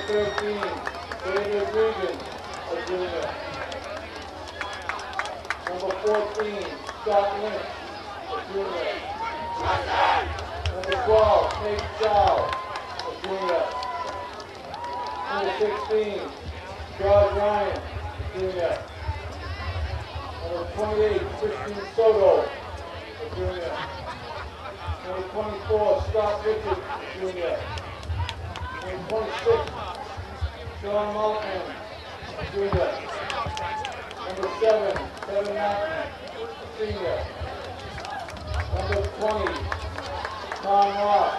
13, David Regan, a junior. Number 14, Scott Lynch, a junior. Number 12, Nate Chow, a junior. Number 16, George Ryan, junior. Number 28, Christian Soto, a junior. Number 24, Scott Richards, junior. Number 26, Sean Malkin, junior. Number 7, Kevin Mackman, senior. Number 20, Tom Ross,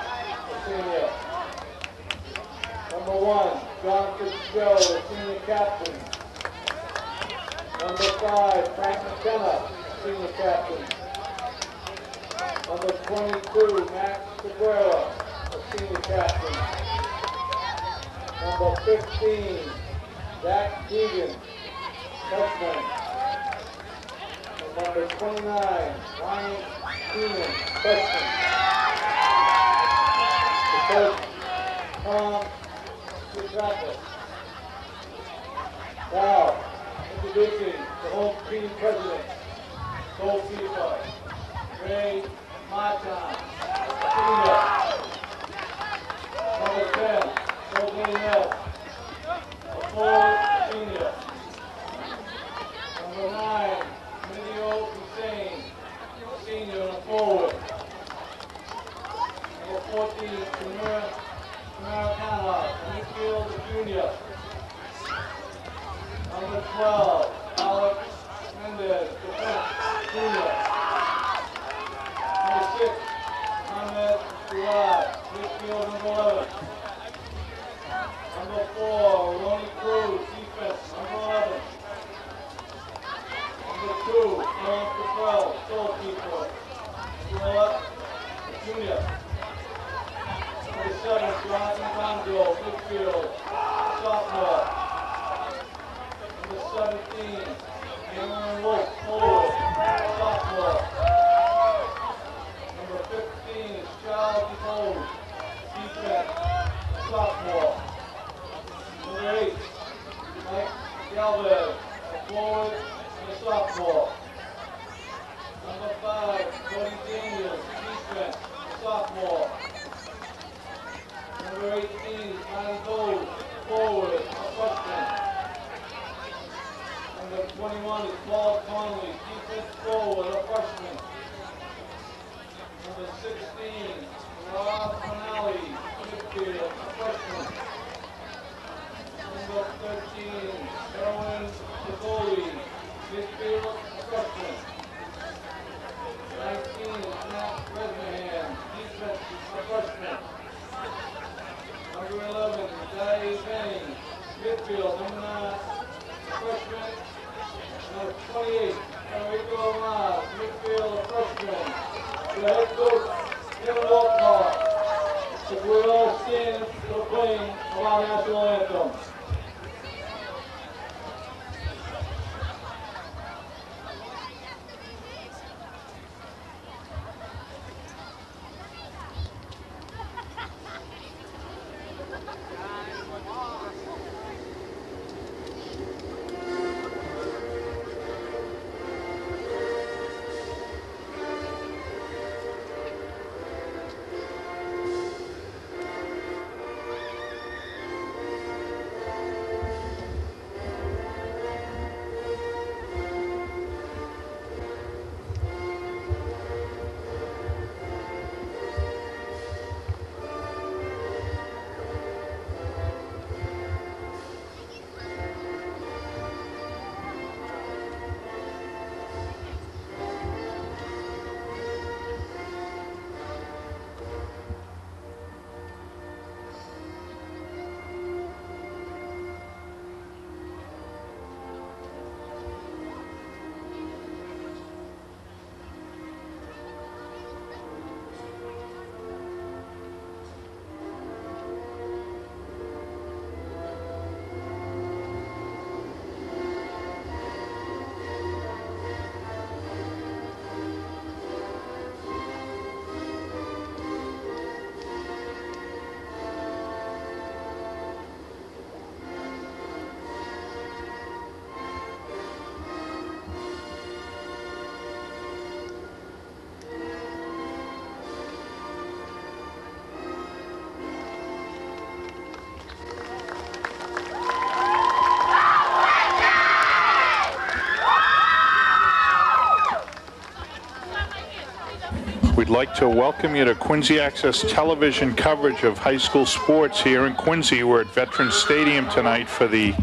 senior. Number 1, John Fitzgerald, senior captain. Number 5, Frank McKenna, senior captain. Number 22, Max Cabrera, senior captain. Number 15, Zach Keegan, freshman. And number 29, Ryan Keenan, freshman. The coach, Tom Kutrakas. Now, introducing the home team president, goalkeeper, Ray Martin, senior. Number 10, Jose Nell, a forward senior. Number 9, Midio Hussein, senior and a forward. Number 14, Tamara Kanha, midfield junior. Number 12, Alex Mendez, defense junior. Number 6, Ahmed Duad, midfield number 11. Number 4, Ronnie Cruz, defense number 11. Number 2, Noah Capel, goalkeeper, junior. Number 7, Jonathan Conjo, midfield, sophomore. Number 17, Aaron Wolf, forward, sophomore. Number 15 is Charles DeBose, defense, sophomore. Number 8, Mike Galvez, a forward and a sophomore. Number 5, Cody Daniels, defense, a sophomore. Number 18 is Ryan Bowles, forward, a freshman. Number 21 is Paul Conley, defense forward, a freshman. Number 16, Rob Finale, midfield, a freshman. Number 13, Erwin Tivoli, midfield, a freshman. 19 is Matt Bresnahan, defense, a freshman. Number 11 is Dave Benning, midfield, number 9, a freshman. Number 28, Enrico Omar, midfield, a freshman. The head coach, Kevin Walcott. If we're all standing for the playing of our national anthem. we'd like to welcome you to Quincy Access television coverage of high school sports here in Quincy. We're at Veterans Stadium tonight for the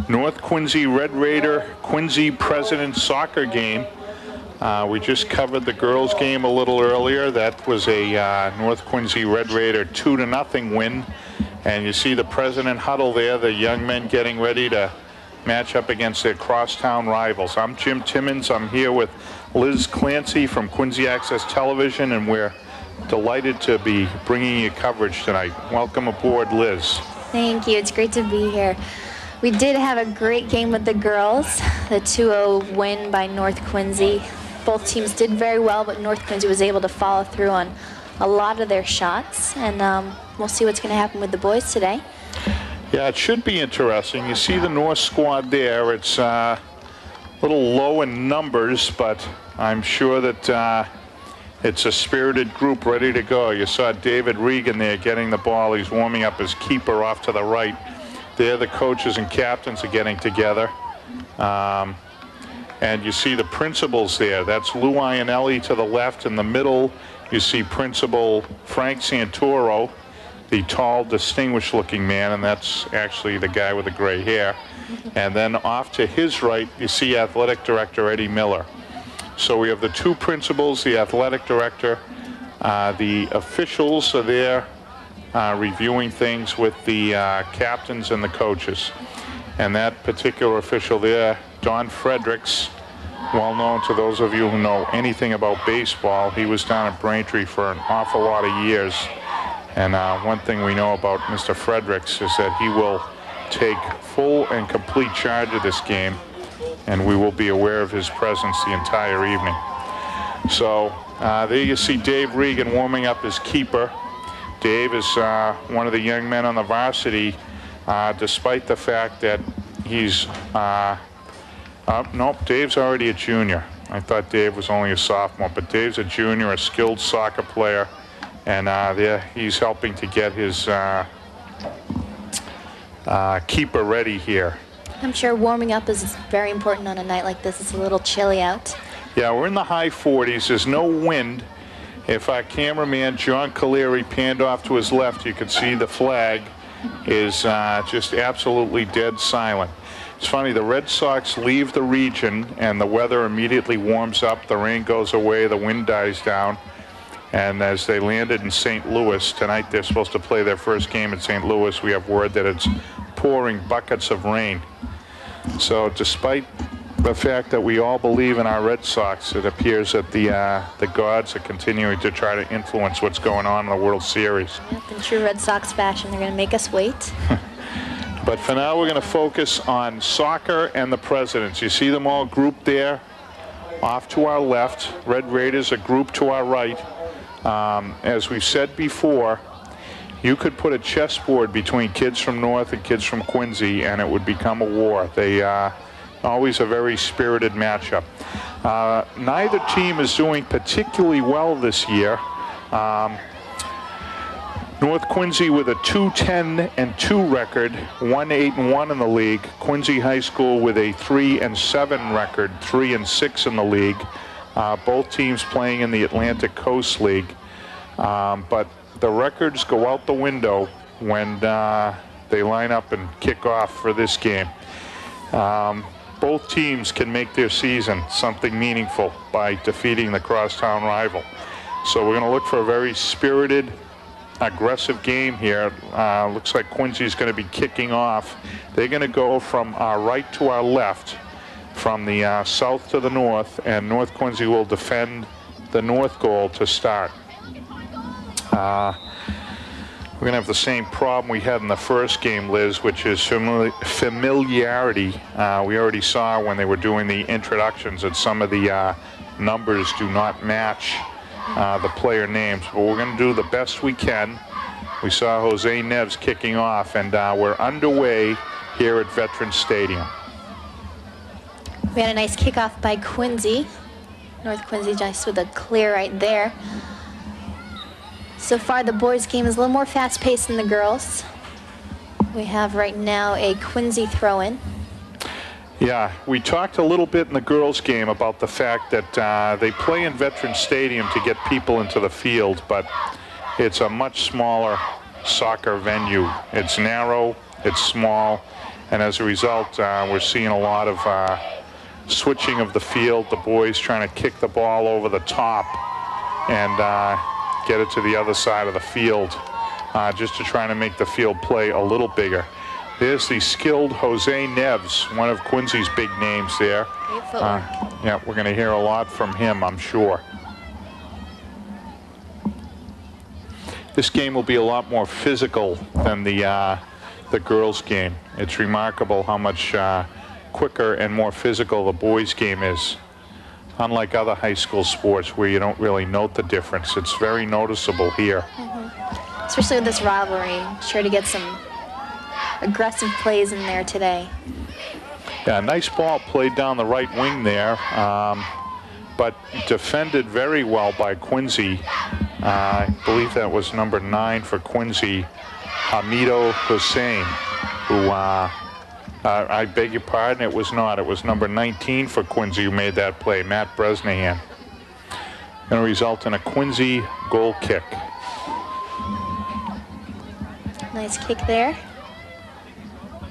North Quincy Red Raider Quincy Presidents soccer game. We just covered the girls game a little earlier. That was a North Quincy Red Raider 2-0 win. And you see the President huddle there, the young men getting ready to match up against their crosstown rivals. I'm Jim Timmons. I'm here with Liz Clancy from Quincy Access Television, and we're delighted to be bringing you coverage tonight. Welcome aboard, Liz. Thank you. It's great to be here. We did have a great game with the girls, the 2-0 win by North Quincy. Both teams did very well, but North Quincy was able to follow through on a lot of their shots, and we'll see what's going to happen with the boys today. Yeah, it should be interesting. You see the North squad there. It's a little low in numbers, but I'm sure that it's a spirited group ready to go. You saw David Regan there getting the ball. He's warming up his keeper off to the right. There the coaches and captains are getting together. And you see the principals there. That's Lou Ionelli to the left. In the middle, you see Principal Frank Santoro, the tall, distinguished-looking man, and that's actually the guy with the gray hair. And then off to his right, you see Athletic Director Eddie Miller. So we have the two principals, the athletic director, the officials are there reviewing things with the captains and the coaches. And that particular official there, Don Fredericks, well known to those of you who know anything about baseball. He was down at Braintree for an awful lot of years. And one thing we know about Mr. Fredericks is that he will take full and complete charge of this game, and we will be aware of his presence the entire evening. So there you see Dave Regan warming up his keeper. Dave is one of the young men on the varsity, despite the fact that he's, nope, Dave's already a junior. I thought Dave was only a sophomore, but Dave's a junior, a skilled soccer player. And there he's helping to get his keeper ready here. I'm sure warming up is very important on a night like this. It's a little chilly out. Yeah, we're in the high 40s. There's no wind. If our cameraman, John Caleri, panned off to his left, you could see the flag is just absolutely dead silent. It's funny, the Red Sox leave the region and the weather immediately warms up. The rain goes away, the wind dies down. And as they landed in St. Louis, tonight they're supposed to play their first game in St. Louis. We have word that it's pouring buckets of rain. So despite the fact that we all believe in our Red Sox, it appears that the gods are continuing to try to influence what's going on in the World Series. Yep, in true Red Sox fashion, they're going to make us wait. But for now, we're going to focus on soccer and the Presidents. You see them all grouped there off to our left. Red Raiders are grouped to our right. As we've said before, you could put a chessboard between kids from North and kids from Quincy and it would become a war. They always a very spirited matchup. Neither team is doing particularly well this year. North Quincy with a 2-10-2 record, 1-8-1 in the league. Quincy High School with a 3-7 record, 3-6 in the league. Both teams playing in the Atlantic Coast League. But the records go out the window when they line up and kick off for this game. Both teams can make their season something meaningful by defeating the crosstown rival. So we're going to look for a very spirited, aggressive game here. Looks like Quincy's going to be kicking off. They're going to go from our right to our left, from the south to the north, and North Quincy will defend the north goal to start. We're going to have the same problem we had in the first game, Liz, which is familiarity. We already saw when they were doing the introductions that some of the numbers do not match the player names, but we're going to do the best we can. We saw Jose Neves kicking off, and we're underway here at Veterans Stadium. We had a nice kickoff by Quincy. North Quincy just with a clear right there. So far, the boys' game is a little more fast-paced than the girls. We have right now a Quincy throw-in. Yeah, we talked a little bit in the girls' game about the fact that they play in Veterans Stadium to get people into the field, but it's a much smaller soccer venue. It's narrow, it's small, and as a result, we're seeing a lot of switching of the field, the boys trying to kick the ball over the top and get it to the other side of the field, just to try to make the field play a little bigger. There's the skilled Jose Neves, one of Quincy's big names there. Great footwork. Yeah, we're going to hear a lot from him, I'm sure. This game will be a lot more physical than the girls' game. It's remarkable how much quicker and more physical the boys' game is. Unlike other high school sports where you don't really note the difference, it's very noticeable here. Especially with this rivalry, sure to get some aggressive plays in there today. Yeah, nice ball played down the right wing there, but defended very well by Quincy. I believe that was number 9 for Quincy, Hamido Hussein, who, I beg your pardon, it was not. It was number 19 for Quincy who made that play, Matt Bresnahan. Going to result in a Quincy goal kick. Nice kick there.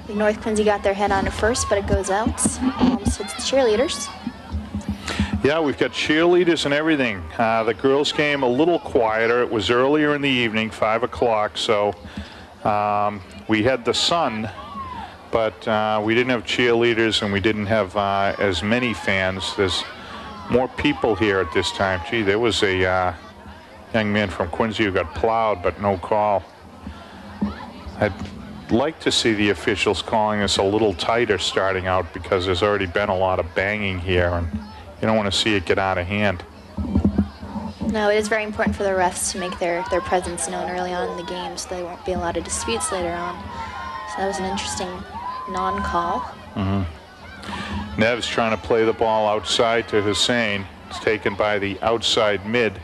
North Quincy got their head on it first, but it goes out. Almost hits the cheerleaders. Yeah, we've got cheerleaders and everything. The girls' game a little quieter. It was earlier in the evening, 5 o'clock, so we had the sun, but we didn't have cheerleaders and we didn't have as many fans. There's more people here at this time. Gee, there was a young man from Quincy who got plowed, but no call. I'd like to see the officials calling this a little tighter starting out because there's already been a lot of banging here and you don't want to see it get out of hand. No, it is very important for the refs to make their presence known early on in the game so there won't be a lot of disputes later on. So that was an interesting non-call. Neves trying to play the ball outside to Hussein. It's taken by the outside mid,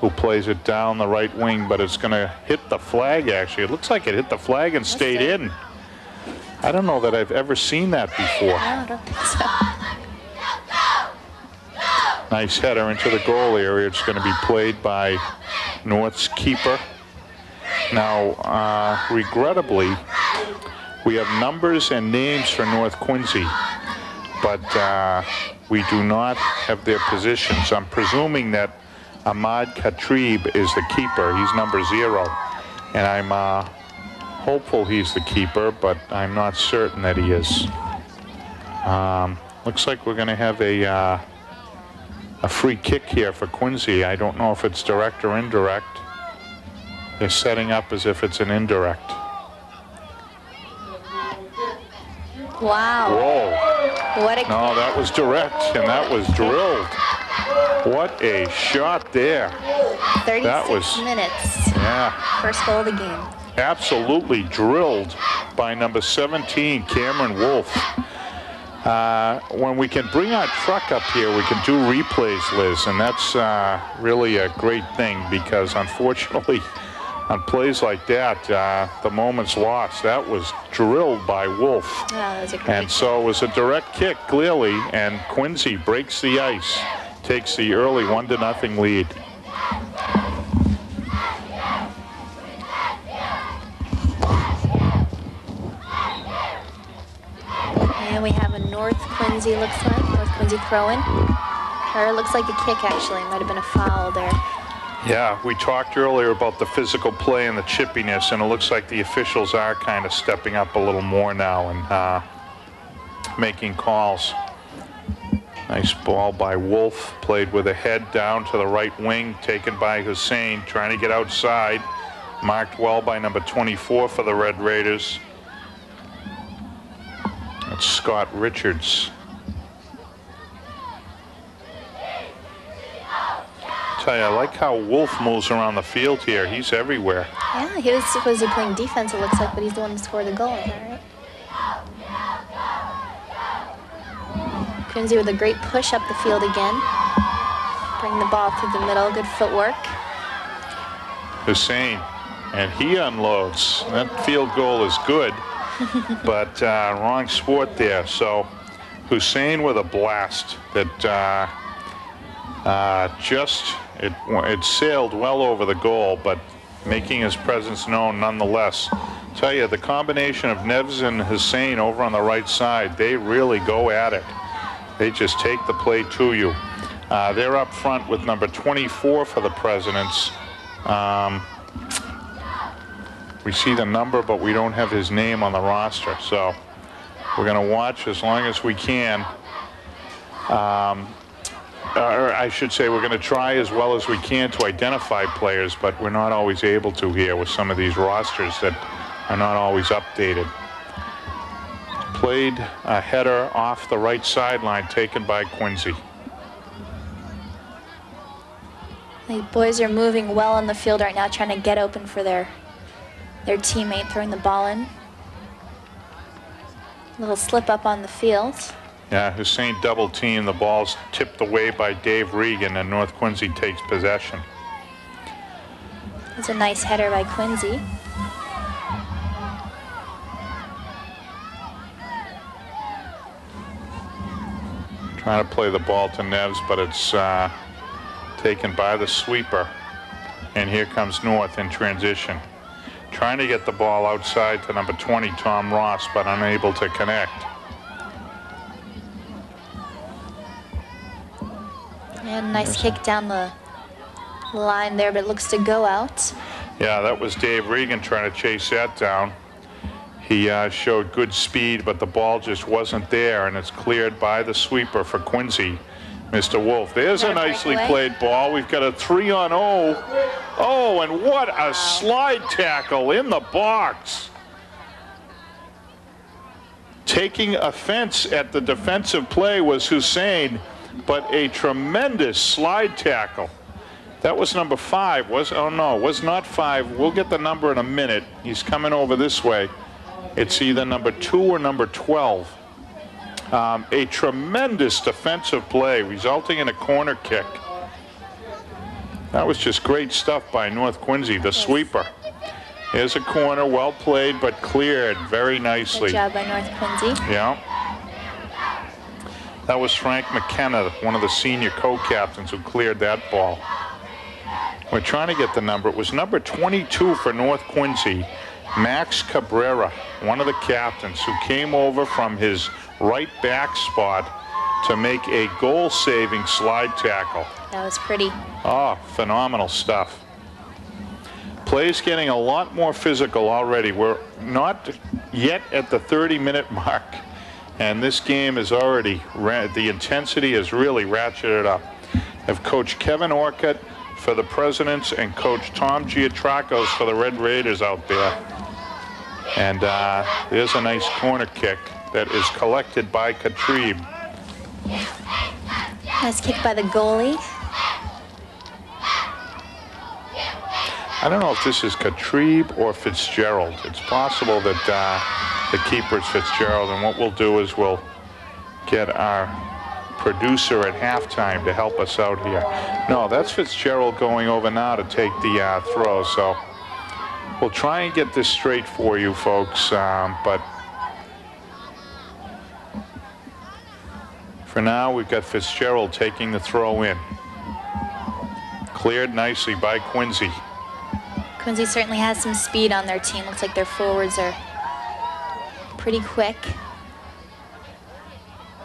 who plays it down the right wing, but it's going to hit the flag, actually. It looks like it hit the flag and stayed in. I don't know that I've ever seen that before. I don't think so. Nice header into the goal area. It's going to be played by North's keeper. Now, regrettably, we have numbers and names for North Quincy, but we do not have their positions. I'm presuming that Ahmad Khatrib is the keeper. He's number 0. And I'm hopeful he's the keeper, but I'm not certain that he is. Looks like we're going to have a free kick here for Quincy. I don't know if it's direct or indirect. They're setting up as if it's an indirect. Wow. Whoa. What a No, that was direct, and that was drilled. What a shot there. 36 minutes. Yeah. First goal of the game. Absolutely drilled by number 17, Cameron Wolf. When we can bring our truck up here, we can do replays, Liz, and that's really a great thing because unfortunately on plays like that, the moment's lost. That was drilled by Wolf. Oh, that was a great And so it was a direct kick, clearly, and Quincy breaks the ice, takes the early 1-0 lead. And we have a North Quincy, looks like. North Quincy throw-in. Or it looks like a kick, actually. Might have been a foul there. Yeah, we talked earlier about the physical play and the chippiness, and it looks like the officials are kind of stepping up a little more now and making calls. Nice ball by Wolf, played with a head down to the right wing, taken by Hussein, trying to get outside. Marked well by number 24 for the Red Raiders. That's Scott Richards. Tell you, I like how Wolf moves around the field here. He's everywhere. Yeah, he was supposedly playing defense, it looks like, but he's the one who scored the goal, is that right? Quincy with a great push up the field again. Bring the ball through the middle, good footwork. Hussein, and he unloads. That field goal is good, but wrong sport there. So Hussein with a blast that it sailed well over the goal, but making his presence known nonetheless. Tell you, the combination of Neves and Hussein over on the right side, they really go at it. They just take the play to you. They're up front with number 24 for the Presidents. We see the number, but we don't have his name on the roster, so we're going to watch as long as we can. Or I should say, we're going to try as well as we can to identify players, but we're not always able to here with some of these rosters that are not always updated. Played a header off the right sideline taken by Quincy. The boys are moving well on the field right now, trying to get open for their teammate throwing the ball in. A little slip up on the field. Yeah, Hussein double team. The ball's tipped away by Dave Regan, and North Quincy takes possession. That's a nice header by Quincy. Trying to play the ball to Neves, but it's taken by the sweeper. And here comes North in transition. Trying to get the ball outside to number 20, Tom Ross, but unable to connect. And nice kick down the line there, but it looks to go out. Yeah, that was Dave Regan trying to chase that down. He showed good speed, but the ball just wasn't there, and it's cleared by the sweeper for Quincy, Mr. Wolf. There's a nicely played ball. We've got a 3-on-0. Oh, and what a slide tackle in the box. Taking offense at the defensive play was Hussein, but a tremendous slide tackle. That was number 5. Oh no, it was not 5. We'll get the number in a minute. He's coming over this way. It's either number 2 or number 12. A tremendous defensive play resulting in a corner kick. That was just great stuff by North Quincy, the sweeper. Here's a corner, well played, but cleared very nicely. Good job by North Quincy. Yeah. That was Frank McKenna, one of the senior co-captains, who cleared that ball. We're trying to get the number. It was number 22 for North Quincy, Max Cabrera, one of the captains, who came over from his right back spot to make a goal-saving slide tackle. That was pretty. Oh, phenomenal stuff. Play's getting a lot more physical already. We're not yet at the 30-minute mark, and this game is already, the intensity is really ratcheted up. Have Coach Kevin Orcutt for the Presidents and Coach Tom Giatrakos for the Red Raiders out there. And there's a nice corner kick that is collected by Katrib. Nice kick by the goalie. I don't know if this is Katrib or Fitzgerald. It's possible that the keeper's Fitzgerald, and what we'll do is we'll get our producer at halftime to help us out here. No, that's Fitzgerald going over now to take the throw, so we'll try and get this straight for you folks, but for now we've got Fitzgerald taking the throw in. Cleared nicely by Quincy. Quincy certainly has some speed on their team. Looks like their forwards are pretty quick.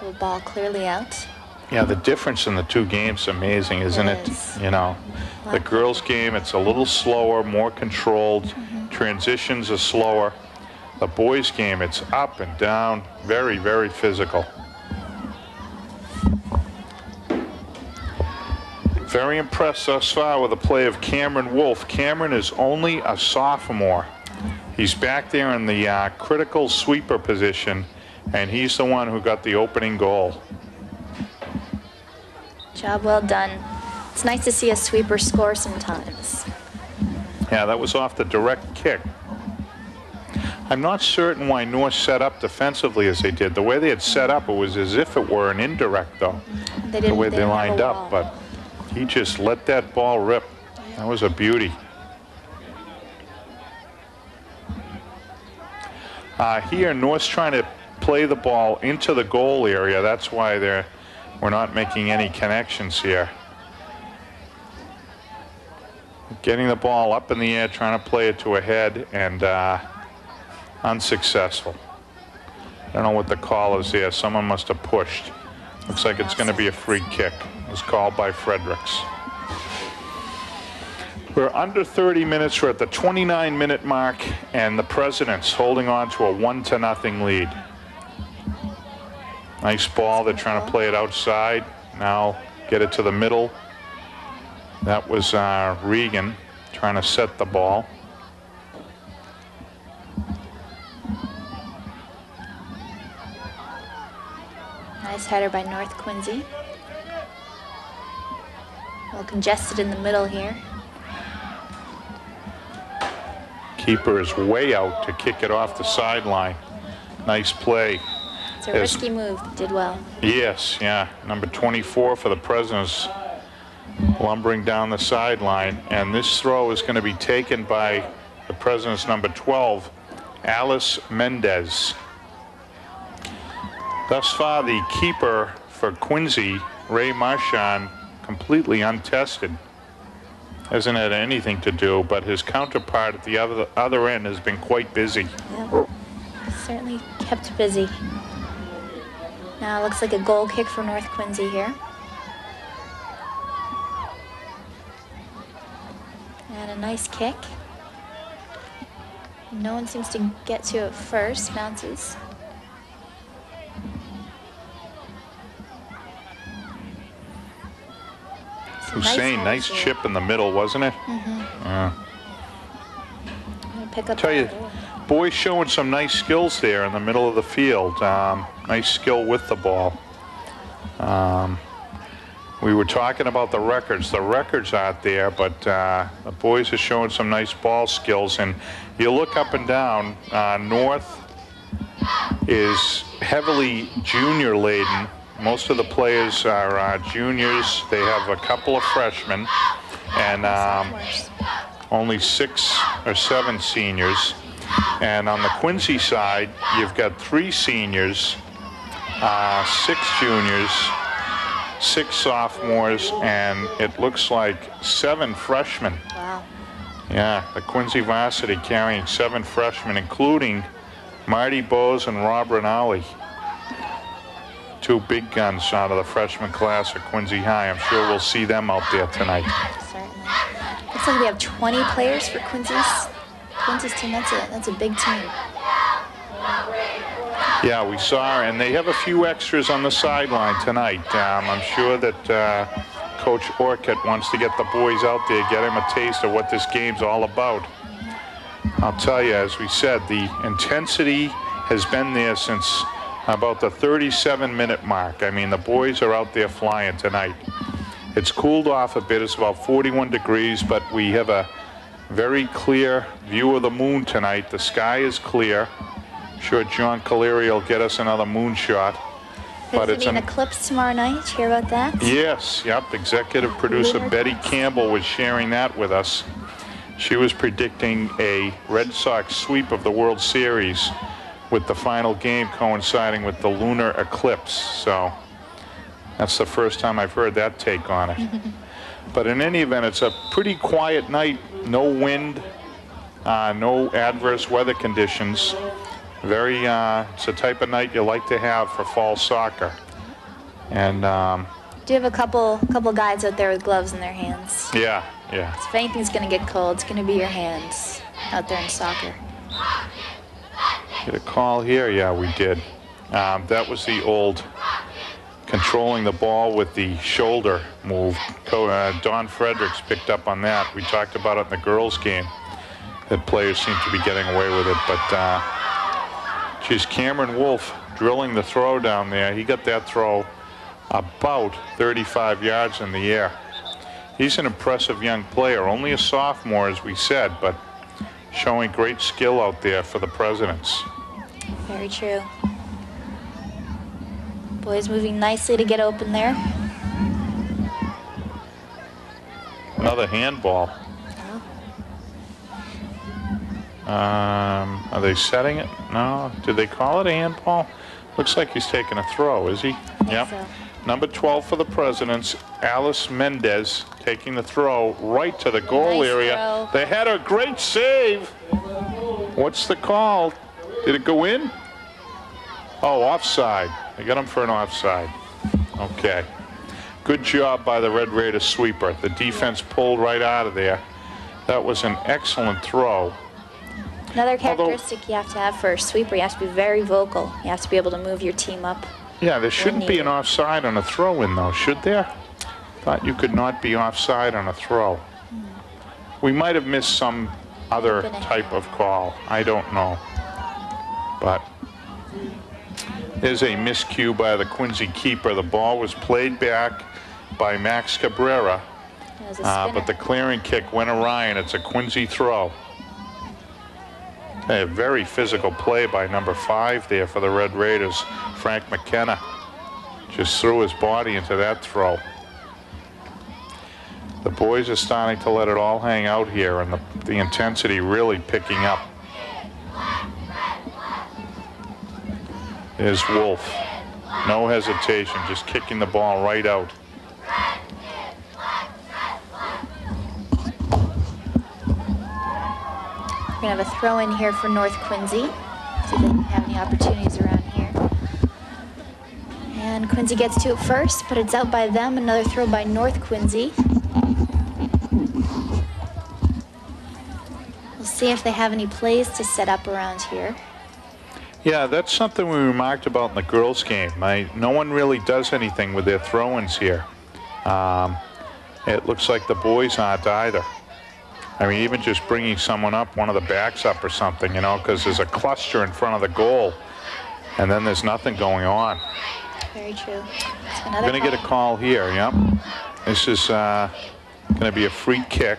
The ball clearly out. Yeah, the difference in the two games is amazing, isn't it? You know, the girls' game, it's a little slower, more controlled. Transitions are slower. The boys' game, it's up and down, very, very physical. Very impressed thus far with the play of Cameron Wolf. Cameron is only a sophomore. He's back there in the critical sweeper position, and he's the one who got the opening goal. Job well done. It's nice to see a sweeper score sometimes. Yeah, that was off the direct kick. I'm not certain why North set up defensively as they did. The way they had set up, it was as if it were an indirect, though. The way they lined up, but he just let that ball rip. That was a beauty. Here, North's trying to play the ball into the goal area. That's why we're not making any connections here. Getting the ball up in the air, trying to play it to a head, and unsuccessful. I don't know what the call is there. Someone must have pushed. Looks like it's going to be a free kick. It was called by Fredericks. We're under 30 minutes. We're at the 29-minute mark, and the Presidents holding on to a 1-0 lead. Nice ball. They're trying to play it outside. Now get it to the middle. That was Regan trying to set the ball. Nice header by North Quincy. A little congested in the middle here. Keeper is way out to kick it off the sideline. Nice play. It's a risky move. Did well. Yes, yeah. Number 24 for the Presidents, lumbering down the sideline, and this throw is going to be taken by the Presidents' number 12, Alice Mendez. Thus far, the keeper for Quincy, Ray Marchand, completely untested. Hasn't had anything to do, but his counterpart at the other end has been quite busy. Yep. Certainly kept busy. Now it looks like a goal kick for North Quincy here. And a nice kick. No one seems to get to it first. Bounces. Hussein, nice chip in the middle, wasn't it? Mm-hmm. Pick up. Tell you, boys showing some nice skills there in the middle of the field. Nice skill with the ball. We were talking about the records. The records aren't there, but the boys are showing some nice ball skills. And you look up and down, North is heavily junior laden. Most of the players are juniors. They have a couple of freshmen and only 6 or 7 seniors. And on the Quincy side, you've got 3 seniors, 6 juniors, 6 sophomores, and it looks like 7 freshmen. Wow. Yeah, the Quincy varsity carrying 7 freshmen, including Marty Bose and Rob Rinaldi. 2 big guns out of the freshman class at Quincy High. I'm sure we'll see them out there tonight. Certainly. Looks like we have 20 players for Quincy's team. That's a big team. Yeah, we saw, and they have a few extras on the sideline tonight. I'm sure that Coach Orcutt wants to get the boys out there, get them a taste of what this game's all about. I'll tell you, as we said, the intensity has been there since about the 37-minute mark. I mean, the boys are out there flying tonight. It's cooled off a bit. It's about 41 degrees, but we have a very clear view of the moon tonight. The sky is clear. I'm sure John Caleri will get us another moon shot. But it's an eclipse tomorrow night. Did you hear about that? Yes, yep. Executive producer Betty Campbell was sharing that with us. She was predicting a Red Sox sweep of the World Series with the final game coinciding with the lunar eclipse. So that's the first time I've heard that take on it. But in any event, it's a pretty quiet night. No wind, no adverse weather conditions. Very, it's the type of night you like to have for fall soccer. And do you have a couple guys out there with gloves in their hands? Yeah, yeah. So if anything's going to get cold, it's going to be your hands out there in soccer. Get a call here? Yeah, we did. That was the old controlling the ball with the shoulder move. Don Fredericks picked up on that. We talked about it in the girls' game, that players seem to be getting away with it. But geez, Cameron Wolf drilling the throw down there. He got that throw about 35 yards in the air. He's an impressive young player, only a sophomore, as we said, but showing great skill out there for the Presidents. Very true. Boys moving nicely to get open there. Another handball. Oh. Are they setting it? No. Did they call it a handball? Looks like he's taking a throw, is he? Yep. So. Number 12 for the Presidents, Alice Mendez, taking the throw right to the goal Nice area. throw. They had a great save. What's the call? Did it go in? Oh, offside. They got him for an offside. Okay. Good job by the Red Raiders sweeper. The defense pulled right out of there. That was an excellent throw. Another characteristic you have to have for a sweeper, you have to be very vocal. You have to be able to move your team up. Yeah, there shouldn't be an offside on a throw-in, though, should there? Thought you could not be offside on a throw. We might have missed some other type of call. I don't know. But there's a miscue by the Quincy keeper. The ball was played back by Max Cabrera, but the clearing kick went Orion. It's a Quincy throw. A very physical play by number 5 there for the Red Raiders. Frank McKenna just threw his body into that throw. The boys are starting to let it all hang out here, and the intensity really picking up. There's Wolf. No hesitation, just kicking the ball right out. We're going to have a throw in here for North Quincy. See if they have any opportunities around here. And Quincy gets to it first, but it's out by them. Another throw by North Quincy. We'll see if they have any plays to set up around here. Yeah, that's something we remarked about in the girls' game. No one really does anything with their throw-ins here. It looks like the boys aren't either. I mean, even just bringing someone up, one of the backs up or something, you know, because there's a cluster in front of the goal, and then there's nothing going on. Very true. We're going to get a call here, yep. This is going to be a free kick.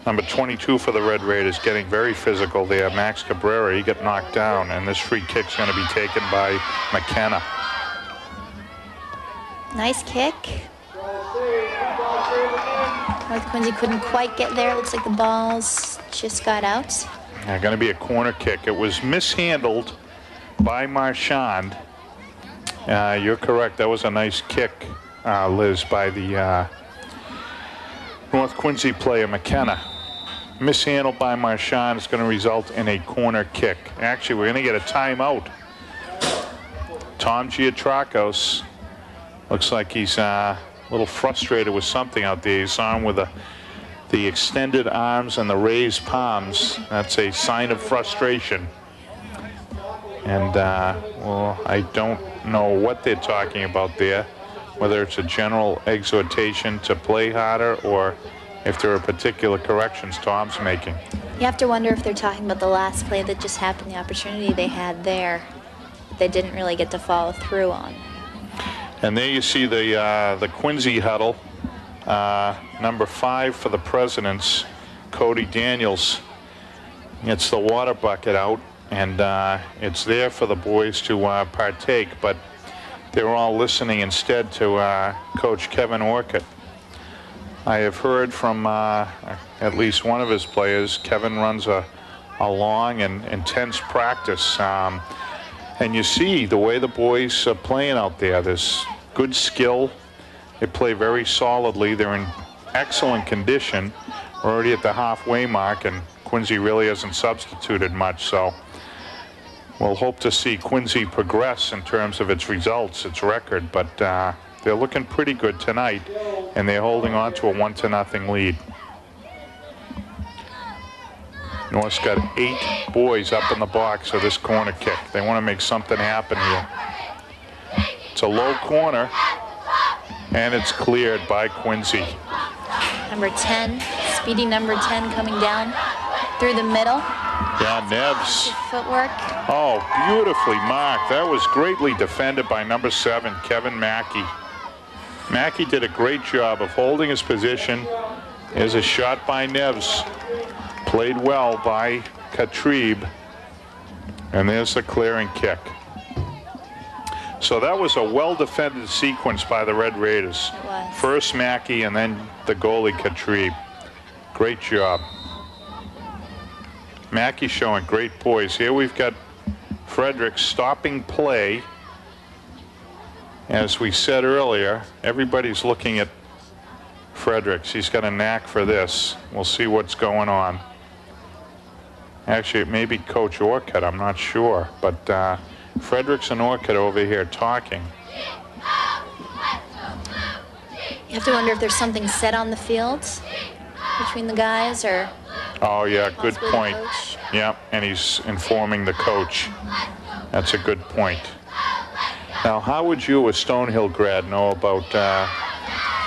Number 22 for the Red Raiders getting very physical there. Max Cabrera, he got knocked down, and this free kick's going to be taken by McKenna. Nice kick. North Quincy couldn't quite get there. Looks like the balls just got out. Yeah, going to be a corner kick. It was mishandled by Marchand. You're correct. That was a nice kick, Liz, by the North Quincy player, McKenna. Mishandled by Marchand is going to result in a corner kick. Actually, we're going to get a timeout. Tom Giatrakos looks like he's a little frustrated with something out there. You saw him with the extended arms and the raised palms. That's a sign of frustration. And, well, I don't know what they're talking about there, whether it's a general exhortation to play harder or if there are particular corrections Tom's making. You have to wonder if they're talking about the last play that just happened, the opportunity they had there that they didn't really get to follow through on. And there you see the Quincy huddle. Number 5 for the Presidents, Cody Daniels, gets the water bucket out, and it's there for the boys to partake, but they're all listening instead to Coach Kevin Orcutt. I have heard from at least one of his players. Kevin runs a long and intense practice. And you see the way the boys are playing out there. There's good skill. They play very solidly. They're in excellent condition. We're already at the halfway mark, and Quincy really hasn't substituted much. So we'll hope to see Quincy progress in terms of its results, its record. But they're looking pretty good tonight, and they're holding on to a 1-0 lead. North's got 8 boys up in the box for this corner kick. They want to make something happen here. It's a low corner, and it's cleared by Quincy. Number 10, speedy number 10 coming down through the middle. Yeah, Neves. Good footwork. Oh, beautifully marked. That was greatly defended by number 7, Kevin Mackey. Mackey did a great job of holding his position. There's a shot by Neves. Played well by Katrib. And there's the clearing kick. So that was a well-defended sequence by the Red Raiders. It was. First Mackey and then the goalie Katrib. Great job. Mackey showing great poise. Here we've got Fredericks stopping play. As we said earlier, everybody's looking at Fredericks. He's got a knack for this. We'll see what's going on. Actually, it may be Coach Orcutt, I'm not sure. But Fredericks and Orcutt over here talking. You have to wonder if there's something set on the field between the guys, or... Oh, yeah, good possibly the point. coach. Yeah, and he's informing the coach. That's a good point. Now, how would you, a Stonehill grad, know about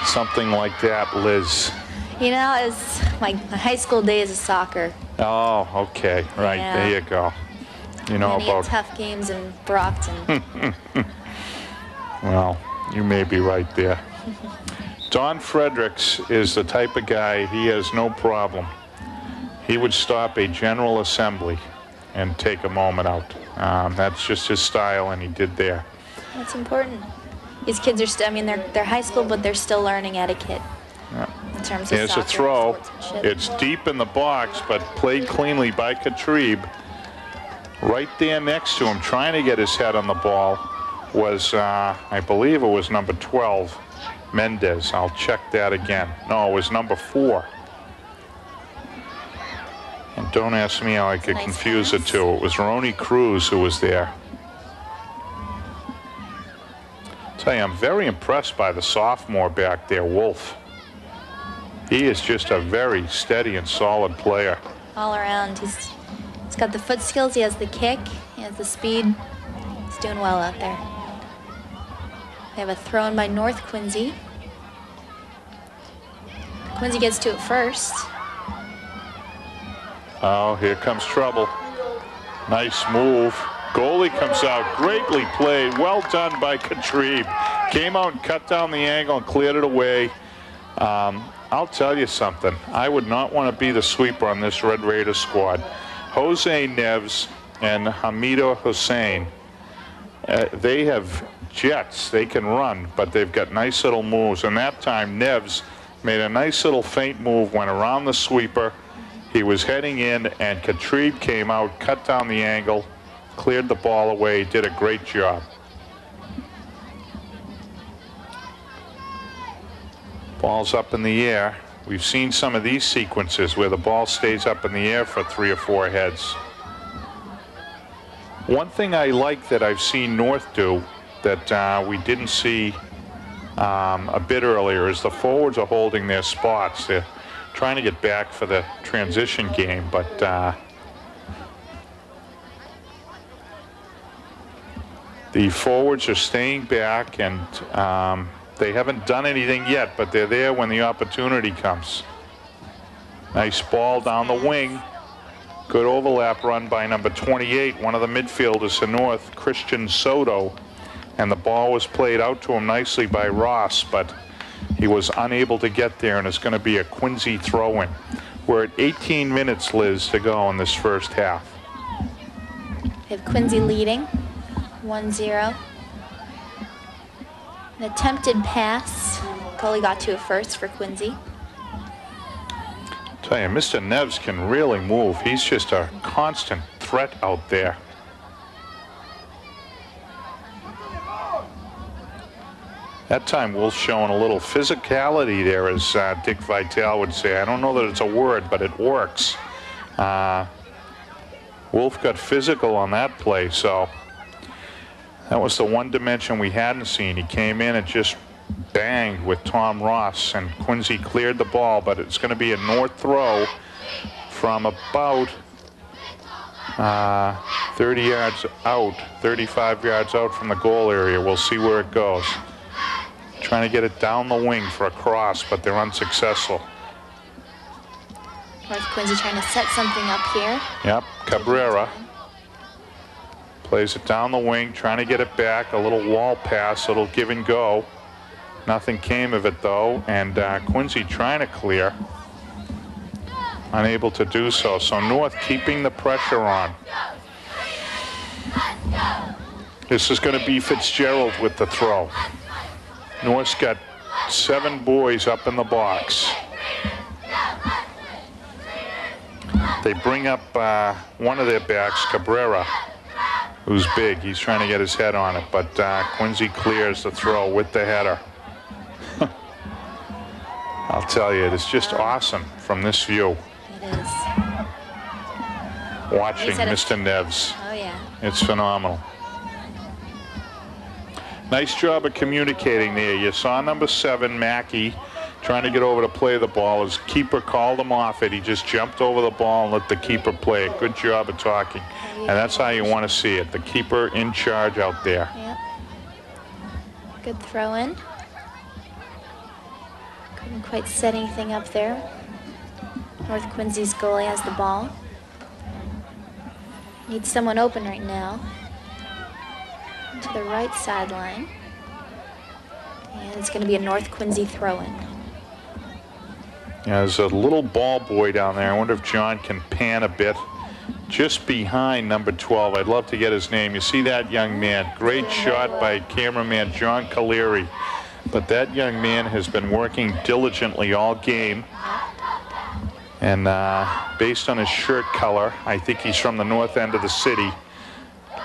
something like that, Liz? You know, it's my high school days of soccer. Oh, okay, right, Yeah. there you go. You know Many about... tough games in Brockton. Well, you may be right there. Don Fredericks is the type of guy, he has no problem. He would stop a General Assembly and take a moment out. That's just his style, and he did there. That's important. These kids are still, I mean, they're high school, but they're still learning etiquette in terms of Here's soccer a throw. and sportsmanship. It's deep in the box, but played cleanly by Katrib. Right there next to him, trying to get his head on the ball, was, I believe it was number 12, Mendez. I'll check that again. No, it was number 4. And don't ask me how I could Nice confuse pass. the two. It was Ronnie Cruz who was there. Tell you, I'm very impressed by the sophomore back there, Wolf. He is just a very steady and solid player. All around, he's got the foot skills, he has the kick, he has the speed. He's doing well out there. They have a throw in by North Quincy. Quincy gets to it first. Oh, here comes trouble. Nice move. Goalie comes out, greatly played, well done by Katrib. Came out and cut down the angle and cleared it away. I'll tell you something, I would not want to be the sweeper on this Red Raider squad. Jose Neves and Hamido Hussein, they have jets, they can run, but they've got nice little moves. And that time, Neves made a nice little feint move, went around the sweeper. He was heading in, and Katrib came out, cut down the angle, cleared the ball away, did a great job. Ball's up in the air. We've seen some of these sequences where the ball stays up in the air for 3 or 4 heads. One thing I like that I've seen North do that we didn't see a bit earlier is the forwards are holding their spots. They're trying to get back for the transition game, but the forwards are staying back, and they haven't done anything yet, but they're there when the opportunity comes. Nice ball down the wing. Good overlap run by number 28, one of the midfielders to North, Christian Soto. And the ball was played out to him nicely by Ross, but he was unable to get there, and it's going to be a Quincy throw-in. We're at 18 minutes, Liz, to go in this first half. We have Quincy leading 1-0. An attempted pass. Goalie got to it first for Quincy. Tell you, Mr. Neves can really move. He's just a constant threat out there. That time Wolf's showing a little physicality there, as Dick Vitale would say. I don't know that it's a word, but it works. Wolf got physical on that play, so that was the one dimension we hadn't seen. He came in and just banged with Tom Ross, and Quincy cleared the ball, but it's going to be a North throw from about 30 yards out, 35 yards out from the goal area. We'll see where it goes. Trying to get it down the wing for a cross, but they're unsuccessful. North Quincy trying to set something up here. Yep, Cabrera plays it down the wing, trying to get it back. A little wall pass, little give and go. Nothing came of it though, and Quincy trying to clear. Unable to do so. So North keeping the pressure on. This is going to be Fitzgerald with the throw. North's got 7 boys up in the box. They bring up one of their backs, Cabrera, who's big. He's trying to get his head on it, but Quincy clears the throw with the header. I'll tell you, it's just awesome from this view. It is. Watching Mr. Neves. Oh, yeah. It's phenomenal. Nice job of communicating there. You saw number 7, Mackey, trying to get over to play the ball. His keeper called him off it. He just jumped over the ball and let the keeper play it. Good job of talking. And that's how you want to see it. The keeper in charge out there. Yep. Good throw in. Couldn't quite set anything up there. North Quincy's goalie has the ball. Needs someone open right now. To the right sideline. And it's going to be a North Quincy throw-in. Yeah, there's a little ball boy down there. I wonder if John can pan a bit. Just behind number 12. I'd love to get his name. You see that young man. Great shot by cameraman John Caleri. But that young man has been working diligently all game. And based on his shirt color, I think he's from the north end of the city.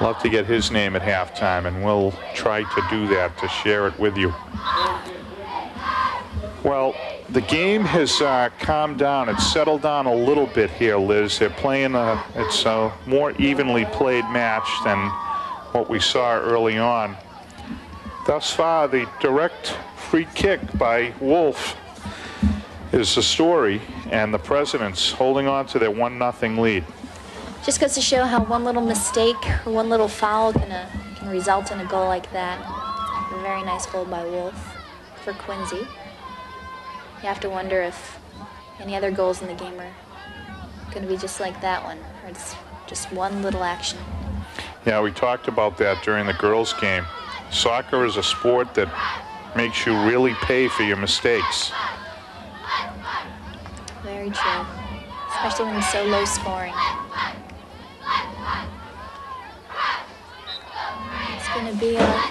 Love to get his name at halftime, and we'll try to do that, to share it with you. Well, the game has calmed down. It's settled down a little bit here, Liz. They're playing it's a more evenly played match than what we saw early on. Thus far, the direct free kick by Wolf is the story, and the Presidents holding on to their 1-0 lead. Just goes to show how one little mistake or one little foul can result in a goal like that. A very nice goal by Wolf for Quincy. You have to wonder if any other goals in the game are going to be just like that one, or it's just one little action. Yeah, we talked about that during the girls' game. Soccer is a sport that makes you really pay for your mistakes. Very true, especially when it's so low scoring. It's going to be a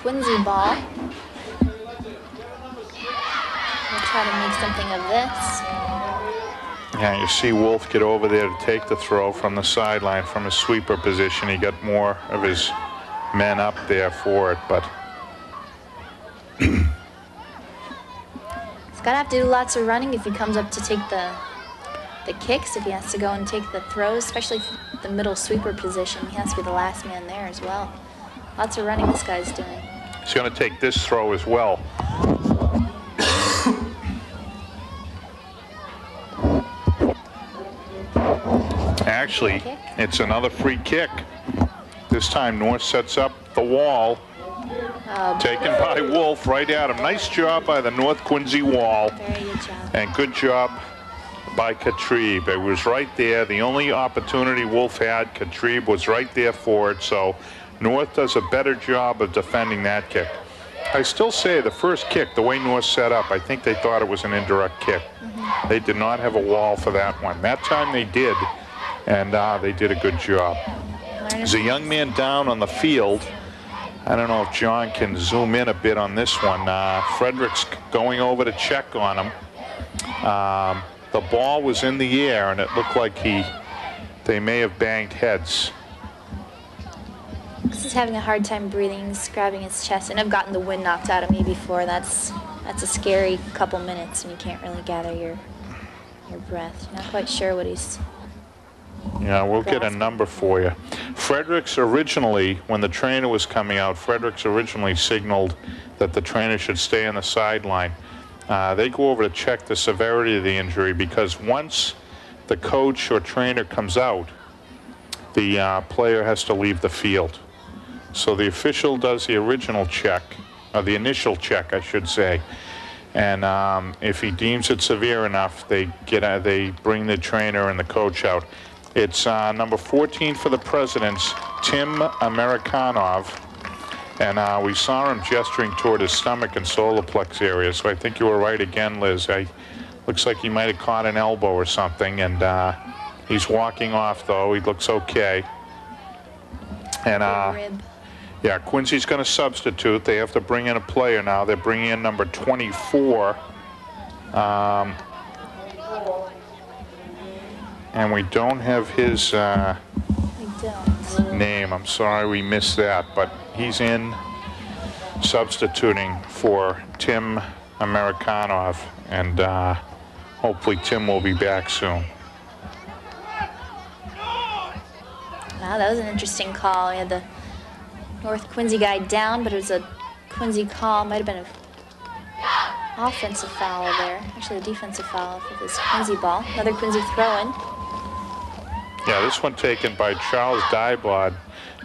Quincy ball. We'll try to make something of this. Yeah, you see Wolf get over there to take the throw from the sideline from his sweeper position. He got more of his men up there for it, but he's got to have to do lots of running if he comes up to take the kicks, if he has to go and take the throws, especially the middle sweeper position. He has to be the last man there as well. Lots of running this guy's doing. He's going to take this throw as well. Actually, it's another free kick. This time North sets up the wall. Taken by Wolf right at him. Nice job by the North Quincy wall. Very good job. And good job by Katrib. It was right there. The only opportunity Wolf had, Katrib was right there for it. So North does a better job of defending that kick. I still say the first kick, the way North set up, I think they thought it was an indirect kick. They did not have a wall for that one. That time they did, and they did a good job. There's a young man down on the field. I don't know if John can zoom in a bit on this one. Frederick's going over to check on him. The ball was in the air, and it looked like they may have banged heads. He's having a hard time breathing. He's grabbing his chest, and I've gotten the wind knocked out of me before. That's a scary couple minutes when you can't really gather your breath. You're not quite sure what he's... Yeah, we'll get a number for you. Fredericks originally, when the trainer was coming out, Fredericks originally signaled that the trainer should stay on the sideline. They go over to check the severity of the injury, because once the coach or trainer comes out, the player has to leave the field. So the official does the original check, or the initial check, I should say. And if he deems it severe enough, they bring the trainer and the coach out. It's number 14 for the Presidents, Tim Amerikanov. And we saw him gesturing toward his stomach and solar plex area. So I think you were right again, Liz. Looks like he might have caught an elbow or something. And he's walking off, though. He looks okay. And yeah, Quincy's going to substitute. They have to bring in a player now. They're bringing in number 24. and we don't have his We don't. name. I'm sorry we missed that, but he's in substituting for Tim Amerikanov, and hopefully Tim will be back soon. Wow, that was an interesting call. We had the North Quincy guy down, but it was a Quincy call. Might have been an offensive foul there. Actually, a defensive foul for this Quincy ball. Another Quincy throw-in. Yeah, this one taken by Charles Dybod.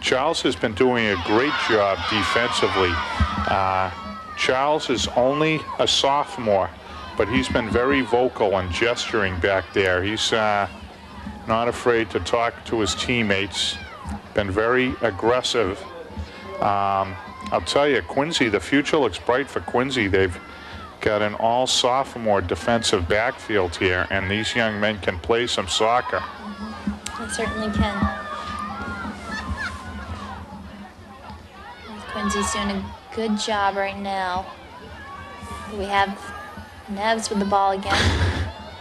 Charles has been doing a great job defensively. Charles is only a sophomore, but he's been very vocal and gesturing back there. He's not afraid to talk to his teammates, been very aggressive. I'll tell you, Quincy, the future looks bright for Quincy. They've got an all-sophomore defensive backfield here, and these young men can play some soccer. They certainly can. Quincy's doing a good job right now. We have Neves with the ball again.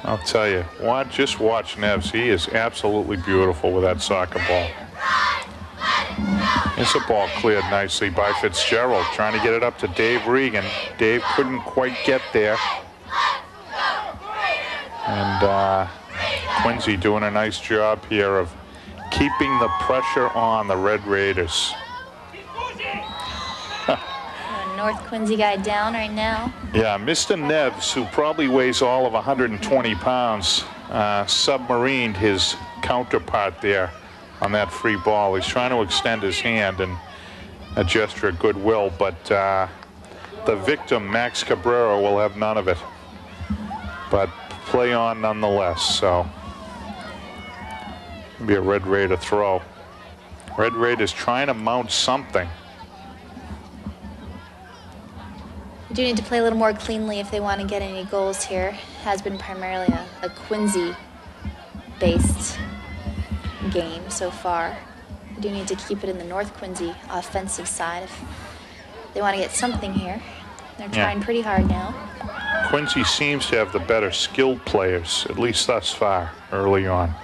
I'll tell you, just watch Neves. He is absolutely beautiful with that soccer ball. It's a ball cleared nicely by Fitzgerald, trying to get it up to Dave Regan. Dave couldn't quite get there. And Quincy doing a nice job here of keeping the pressure on the Red Raiders. North Quincy guy down right now. Yeah, Mr. Neves, who probably weighs all of 120 pounds, submarined his counterpart there on that free ball. He's trying to extend his hand and a gesture of goodwill, but the victim, Max Cabrera, will have none of it. But play on nonetheless, so it'll be a Red Raider throw. Red Raiders trying to mount something. We do need to play a little more cleanly if they want to get any goals here. It has been primarily a Quincy-based game so far. We do need to keep it in the North Quincy offensive side if they want to get something here. They're trying pretty hard now. Quincy seems to have the better skilled players, at least thus far, early on.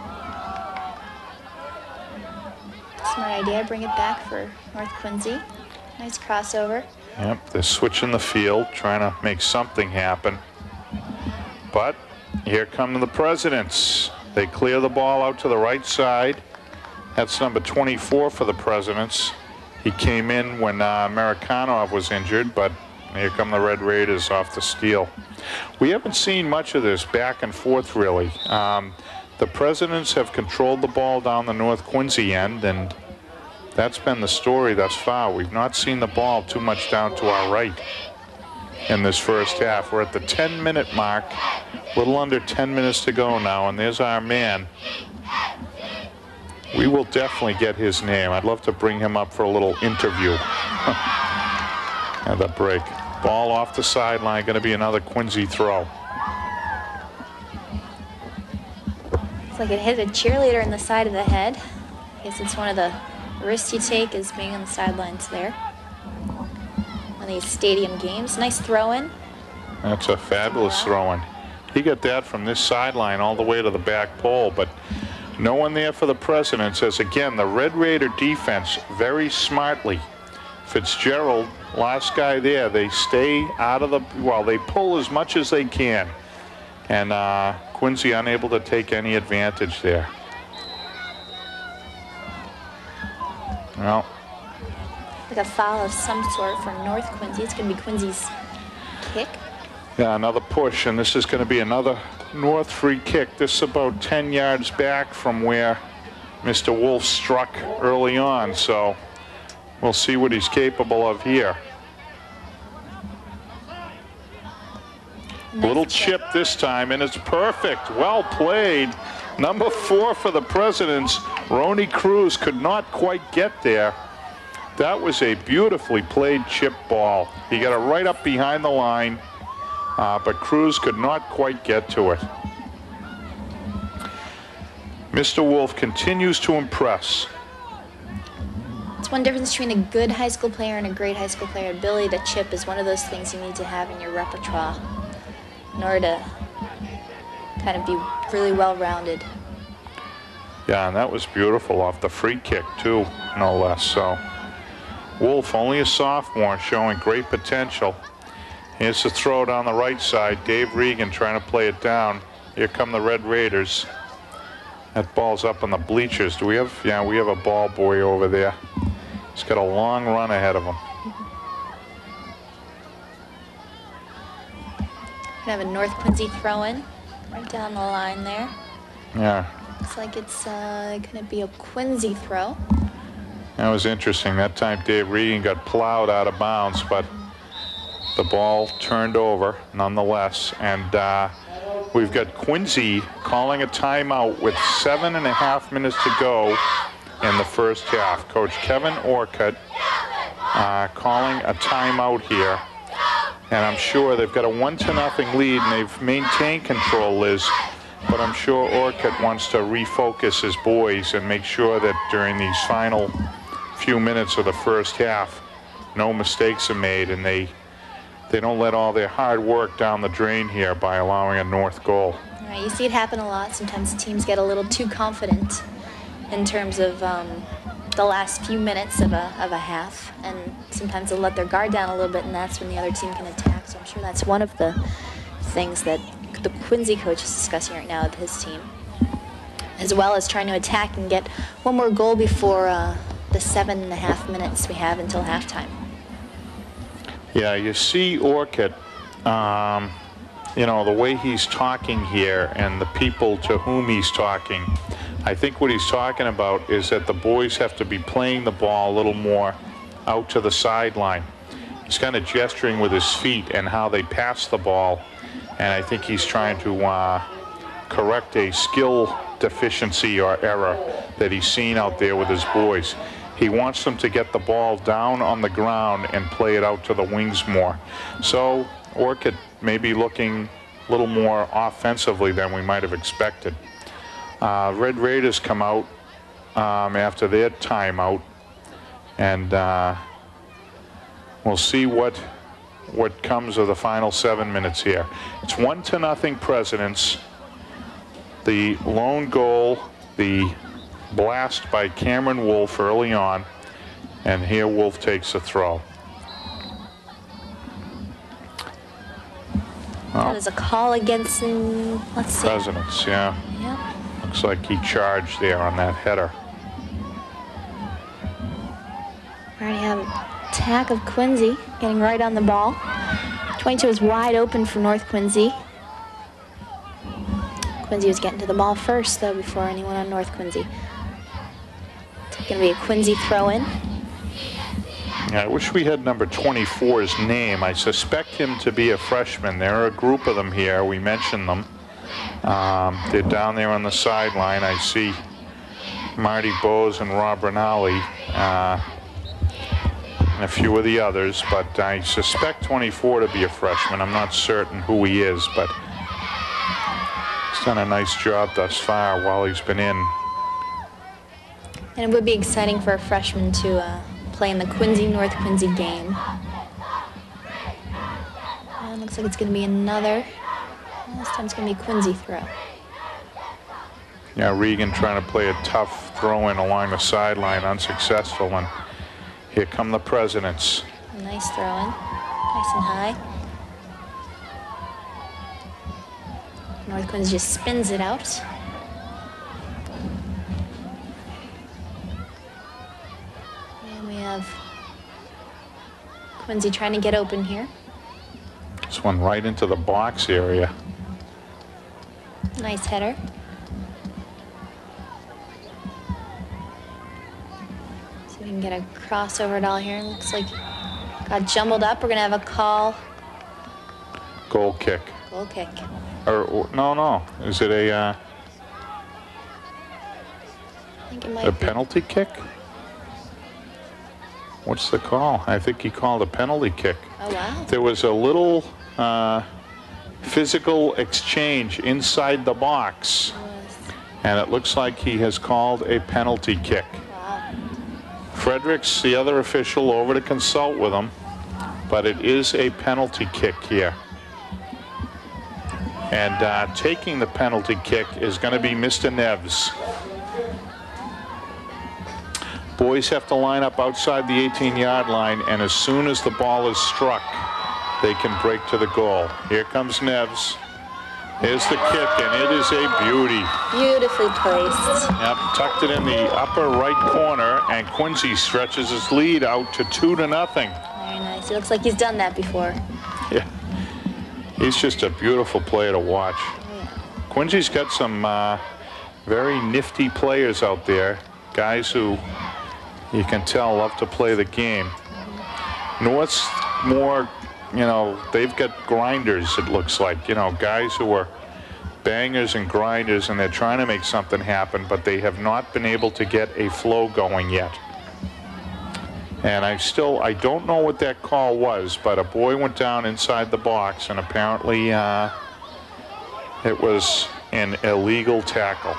Smart idea, bring it back for North Quincy. Nice crossover. Yep, they're switching the field, trying to make something happen. But here come the Presidents. They clear the ball out to the right side. That's number 24 for the Presidents. He came in when Amerikanov was injured, but here come the Red Raiders off the steal. We haven't seen much of this back and forth, really. The Presidents have controlled the ball down the North Quincy end, and that's been the story thus far. We've not seen the ball too much down to our right in this first half. We're at the 10-minute mark, a little under 10 minutes to go now, and there's our man. We will definitely get his name. I'd love to bring him up for a little interview at the break. Ball off the sideline, going to be another Quincy throw. It's like it hit a cheerleader in the side of the head. I guess it's one of the risks you take is being on the sidelines there on these stadium games. Nice throw-in. That's a fabulous throw-in. He got that from this sideline all the way to the back pole, but no one there for the Presidents, as again, the Red Raider defense very smartly. Fitzgerald, last guy there, they stay out of the, well, they pull as much as they can. And Quincy unable to take any advantage there. Well, Like a foul of some sort for North Quincy. It's going to be Quincy's kick. yeah, another push, and this is going to be another North free kick. This is about 10 yards back from where Mr. Wolf struck early on, so we'll see what he's capable of here. Nice Little chip this time, and it's perfect. Well played. Number 4 for the Presidents, Ronnie Cruz, could not quite get there. That was a beautifully played chip ball. He got it right up behind the line, but Cruz could not quite get to it. Mr. Wolf continues to impress. It's one difference between a good high school player and a great high school player. Ability to chip is one of those things you need to have in your repertoire in order to kind of be really well-rounded. Yeah, and that was beautiful off the free kick too, no less. So Wolf, only a sophomore, showing great potential. Here's the throw down the right side. Dave Regan trying to play it down. Here come the Red Raiders. That ball's up on the bleachers. Do we have? Yeah, we have a ball boy over there. He's got a long run ahead of him. We have a North Quincy throw-in right down the line there. Yeah. Looks like it's going to be a Quincy throw. That was interesting. That time Dave Regan got plowed out of bounds, but the ball turned over nonetheless. And we've got Quincy calling a timeout with 7.5 minutes to go in the first half. Coach Kevin Orcutt calling a timeout here. And I'm sure they've got a 1-0 lead, and they've maintained control, Liz. But I'm sure Orcutt wants to refocus his boys and make sure that during these final few minutes of the first half, no mistakes are made, and they don't let all their hard work down the drain here by allowing a North goal. Right, you see it happen a lot. Sometimes teams get a little too confident in terms of the last few minutes of a half, and sometimes they'll let their guard down a little bit, and that's when the other team can attack. So I'm sure that's one of the things that the Quincy coach is discussing right now with his team, as well as trying to attack and get one more goal before the 7.5 minutes we have until halftime. Yeah, you see Orcutt, you know, the way he's talking here and the people to whom he's talking. I think what he's talking about is that the boys have to be playing the ball a little more out to the sideline. He's kind of gesturing with his feet and how they pass the ball, and I think he's trying to correct a skill deficiency or error that he's seen out there with his boys. He wants them to get the ball down on the ground and play it out to the wings more. So Orcutt may be looking a little more offensively than we might have expected. Red Raiders come out after their timeout, and we'll see what comes of the final 7 minutes here. It's 1-0 Presidents. The lone goal, the blast by Cameron Wolf early on, and here Wolf takes the throw. That is a call against, let's see. Presidents, yeah. Yep. Looks like he charged there on that header. We already have attack of Quincy getting right on the ball. 22 is wide open for North Quincy. Quincy was getting to the ball first, though, before anyone on North Quincy. It's going to be a Quincy throw-in. Yeah, I wish we had number 24's name. I suspect him to be a freshman. There are a group of them here. We mentioned them. They're down there on the sideline. I see Marty Bose and Rob Rinaldi and a few of the others, but I suspect 24 to be a freshman. I'm not certain who he is, but he's done a nice job thus far while he's been in. And it would be exciting for a freshman to play in the Quincy-North Quincy game. And looks like it's going to be another. This time it's going to be Quincy throw. Yeah, Regan trying to play a tough throw-in along the sideline, unsuccessful, and here come the Presidents. Nice throw-in, nice and high. North Quincy just spins it out. And we have Quincy trying to get open here. This one right into the box area. Nice header. See if we can get a crossover at all here. Looks like got jumbled up. We're going to have a call. Goal kick. Goal kick. Or no. Is it a I think it might be. penalty kick? What's the call? I think he called a penalty kick. Oh, wow. There was a little physical exchange inside the box, and it looks like he has called a penalty kick. Wow. Fredericks, the other official, over to consult with him, but it is a penalty kick here. And taking the penalty kick is going to be Mr. Neves. Boys have to line up outside the 18-yard line, and as soon as the ball is struck, they can break to the goal. Here comes Neves. Here's the kick, and it is a beauty. Beautifully placed. Yep, tucked it in the upper right corner, and Quincy stretches his lead out to 2-0. Very nice. It looks like he's done that before. Yeah, he's just a beautiful player to watch. Quincy's got some very nifty players out there, guys who you can tell love to play the game. North's more, you know, they've got grinders, it looks like, you know, guys who are bangers and grinders, and they're trying to make something happen, but they have not been able to get a flow going yet. And I don't know what that call was, but a boy went down inside the box, and apparently it was an illegal tackle.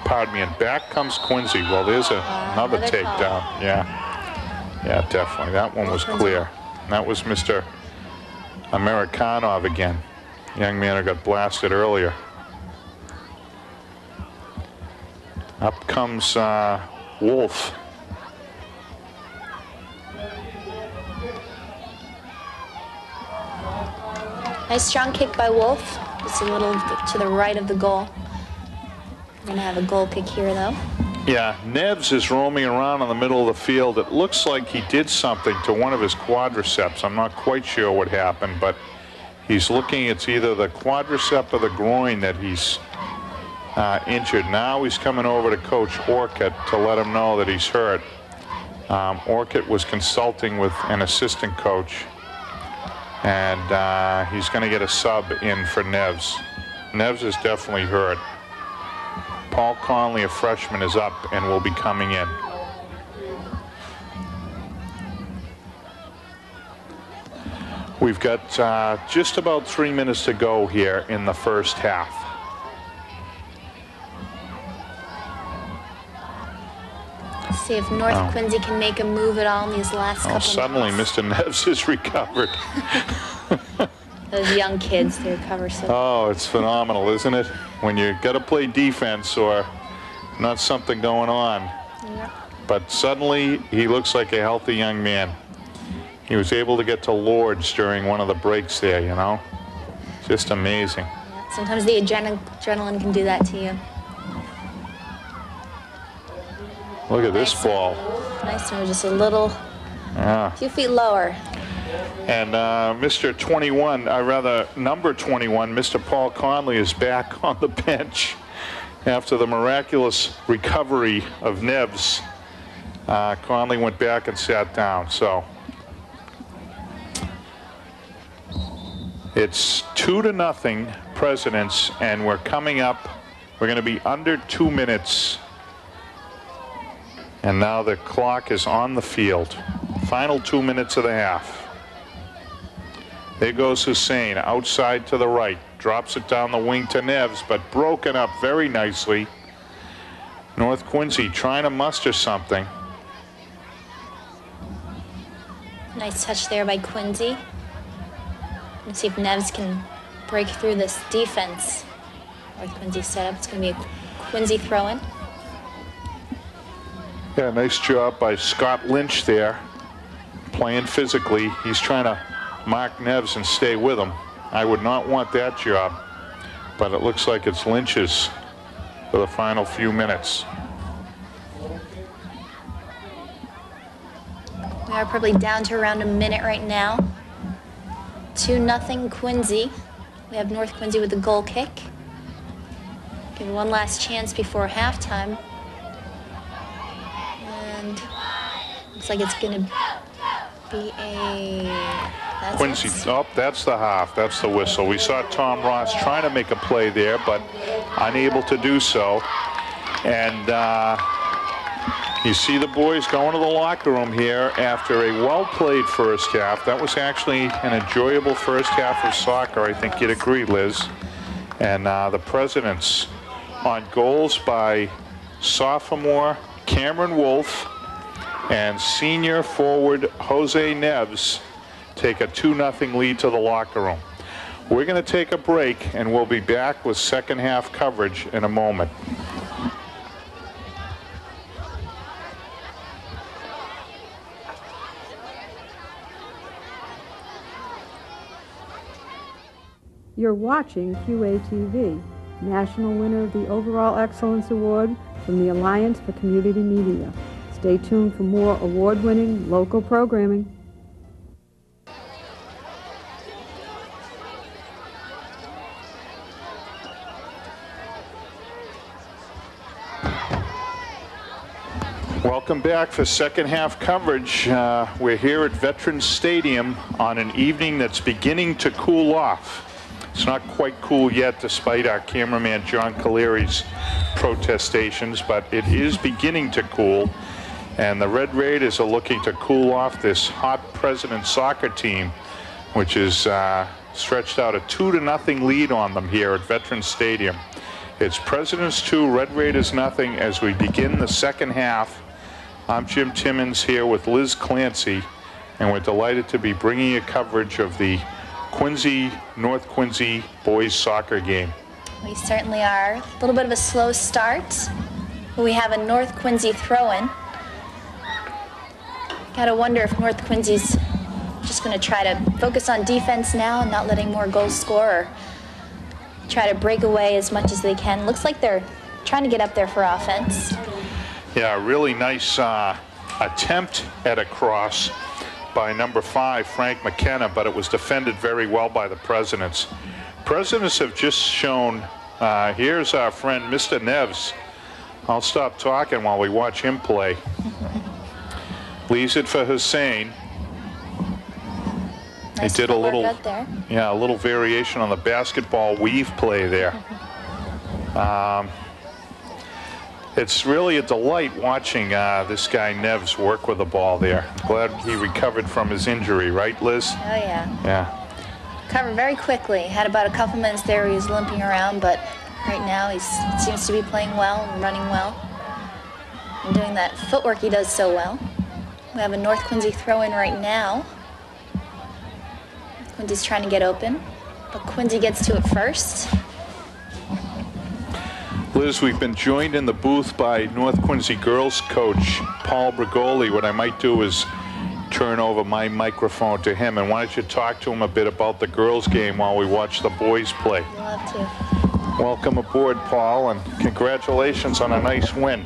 Pardon me, and back comes Quincy. Well, there's another takedown. Yeah, definitely. That one was clear. That was Mr. Amerikanov again. Young man who got blasted earlier. Up comes Wolf. Nice strong kick by Wolf. Just a little to the right of the goal. We're gonna have a goal kick here though. Yeah, Neves is roaming around in the middle of the field. It looks like he did something to one of his quadriceps. I'm not quite sure what happened, but he's looking, it's either the quadricep or the groin that he's injured. Now he's coming over to Coach Orcutt to let him know that he's hurt. Orcutt was consulting with an assistant coach, and he's going to get a sub in for Neves. Neves is definitely hurt. Paul Conley, a freshman, is up and will be coming in. We've got just about 3 minutes to go here in the first half. Let's see if North Quincy can make a move at all in these last couple Suddenly minutes. Mr. Neves is recovered. Those young kids, they recover so. Oh, it's phenomenal, isn't it? When you got to play defense or not something going on. Yeah. But suddenly he looks like a healthy young man. He was able to get to Lord's during one of the breaks there, you know? Just amazing. Yeah. Sometimes the adrenaline can do that to you. Look at this ball. Nice one, just a little, few feet lower. And Mr. 21, number 21, Mr. Paul Conley is back on the bench after the miraculous recovery of Neves. Conley went back and sat down. So it's 2-0 Presidents, and we're coming up. We're going to be under 2 minutes. And now the clock is on the field. Final 2 minutes of the half. There goes Hussein, outside to the right. Drops it down the wing to Neves, but broken up very nicely. North Quincy trying to muster something. Nice touch there by Quincy. Let's see if Neves can break through this defense. North Quincy set up. It's going to be a Quincy throw-in. Yeah, nice job by Scott Lynch there. Playing physically. He's trying to mark Neves and stay with him. I would not want that job, but it looks like it's Lynch's for the final few minutes. We are probably down to around a minute right now. 2-0 Quincy. We have North Quincy with the goal kick. Give one last chance before halftime. And looks like it's going to be a... Quincy, that's the half. That's the whistle. We saw Tom Ross trying to make a play there, but unable to do so. And you see the boys going to the locker room here after a well-played first half. That was actually an enjoyable first half of soccer. I think you'd agree, Liz. And the Presidents on goals by sophomore Cameron Wolf and senior forward Jose Neves take a 2-0 lead to the locker room. We're going to take a break, and we'll be back with second half coverage in a moment. You're watching QATV, national winner of the Overall Excellence Award from the Alliance for Community Media. Stay tuned for more award-winning local programming. Welcome back for second half coverage. We're here at Veterans Stadium on an evening that's beginning to cool off. It's not quite cool yet despite our cameraman John Caleri's protestations, but it is beginning to cool. And the Red Raiders are looking to cool off this hot President soccer team, which is stretched out a 2-0 lead on them here at Veterans Stadium. It's Presidents 2, Red Raiders nothing as we begin the second half. I'm Jim Timmons here with Liz Clancy, and we're delighted to be bringing you coverage of the North Quincy boys soccer game. We certainly are. A little bit of a slow start. We have a North Quincy throw-in. Gotta wonder if North Quincy's just gonna try to focus on defense now and not letting more goals score, or try to break away as much as they can. Looks like they're trying to get up there for offense. Yeah, a really nice attempt at a cross by number 5, Frank McKenna, but it was defended very well by the Presidents. Presidents have just shown, here's our friend Mr. Neves. I'll stop talking while we watch him play. Leaves it for Hussein. Nice he did a little, there. yeah, a little variation on the basketball weave play there. It's really a delight watching this guy Neves work with the ball there. Glad he recovered from his injury, right, Liz? Oh, yeah. Yeah. Recovered very quickly. Had about a couple minutes there where he was limping around, but right now he seems to be playing well and running well. And doing that footwork he does so well. We have a North Quincy throw-in right now. Quincy's trying to get open, but Quincy gets to it first. Liz, we've been joined in the booth by North Quincy girls coach Paul Brigoli. What I might do is turn over my microphone to him, and why don't you talk to him a bit about the girls game while we watch the boys play. Love to. Welcome aboard, Paul, and congratulations on a nice win.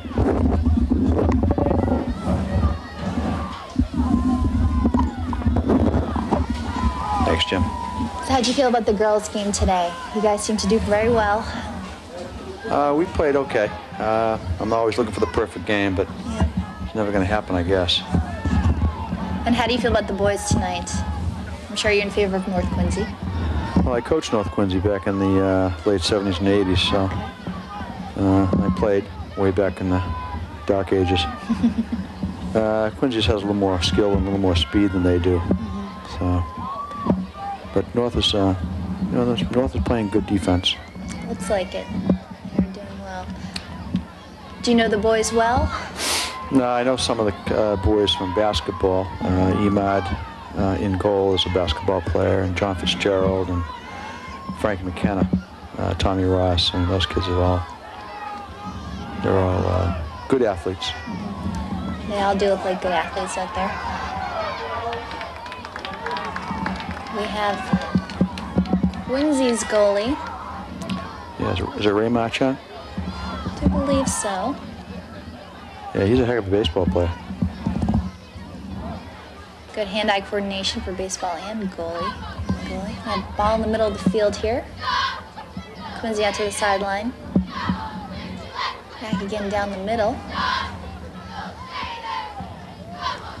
Thanks, Jim. So how'd you feel about the girls game today? You guys seem to do very well. We played okay. I'm always looking for the perfect game, but it's never going to happen, I guess. And how do you feel about the boys tonight? I'm sure you're in favor of North Quincy. Well, I coached North Quincy back in the late 70s and 80s, so I played way back in the dark ages. Quincy just has a little more skill and a little more speed than they do. So, but North is, North is playing good defense. Looks like it. You're doing well. Do you know the boys well? No, I know some of the boys from basketball. Emad in goal is a basketball player, and John Fitzgerald and Frank McKenna, Tommy Ross, and those kids are they're all good athletes. They all do look like good athletes out there. We have Quincy's goalie. Yeah, is it Ray Marchand? I do believe so. Yeah, he's a heck of a baseball player. Good hand-eye coordination for baseball and goalie. And ball in the middle of the field here. Quincy out to the sideline. Back again down the middle.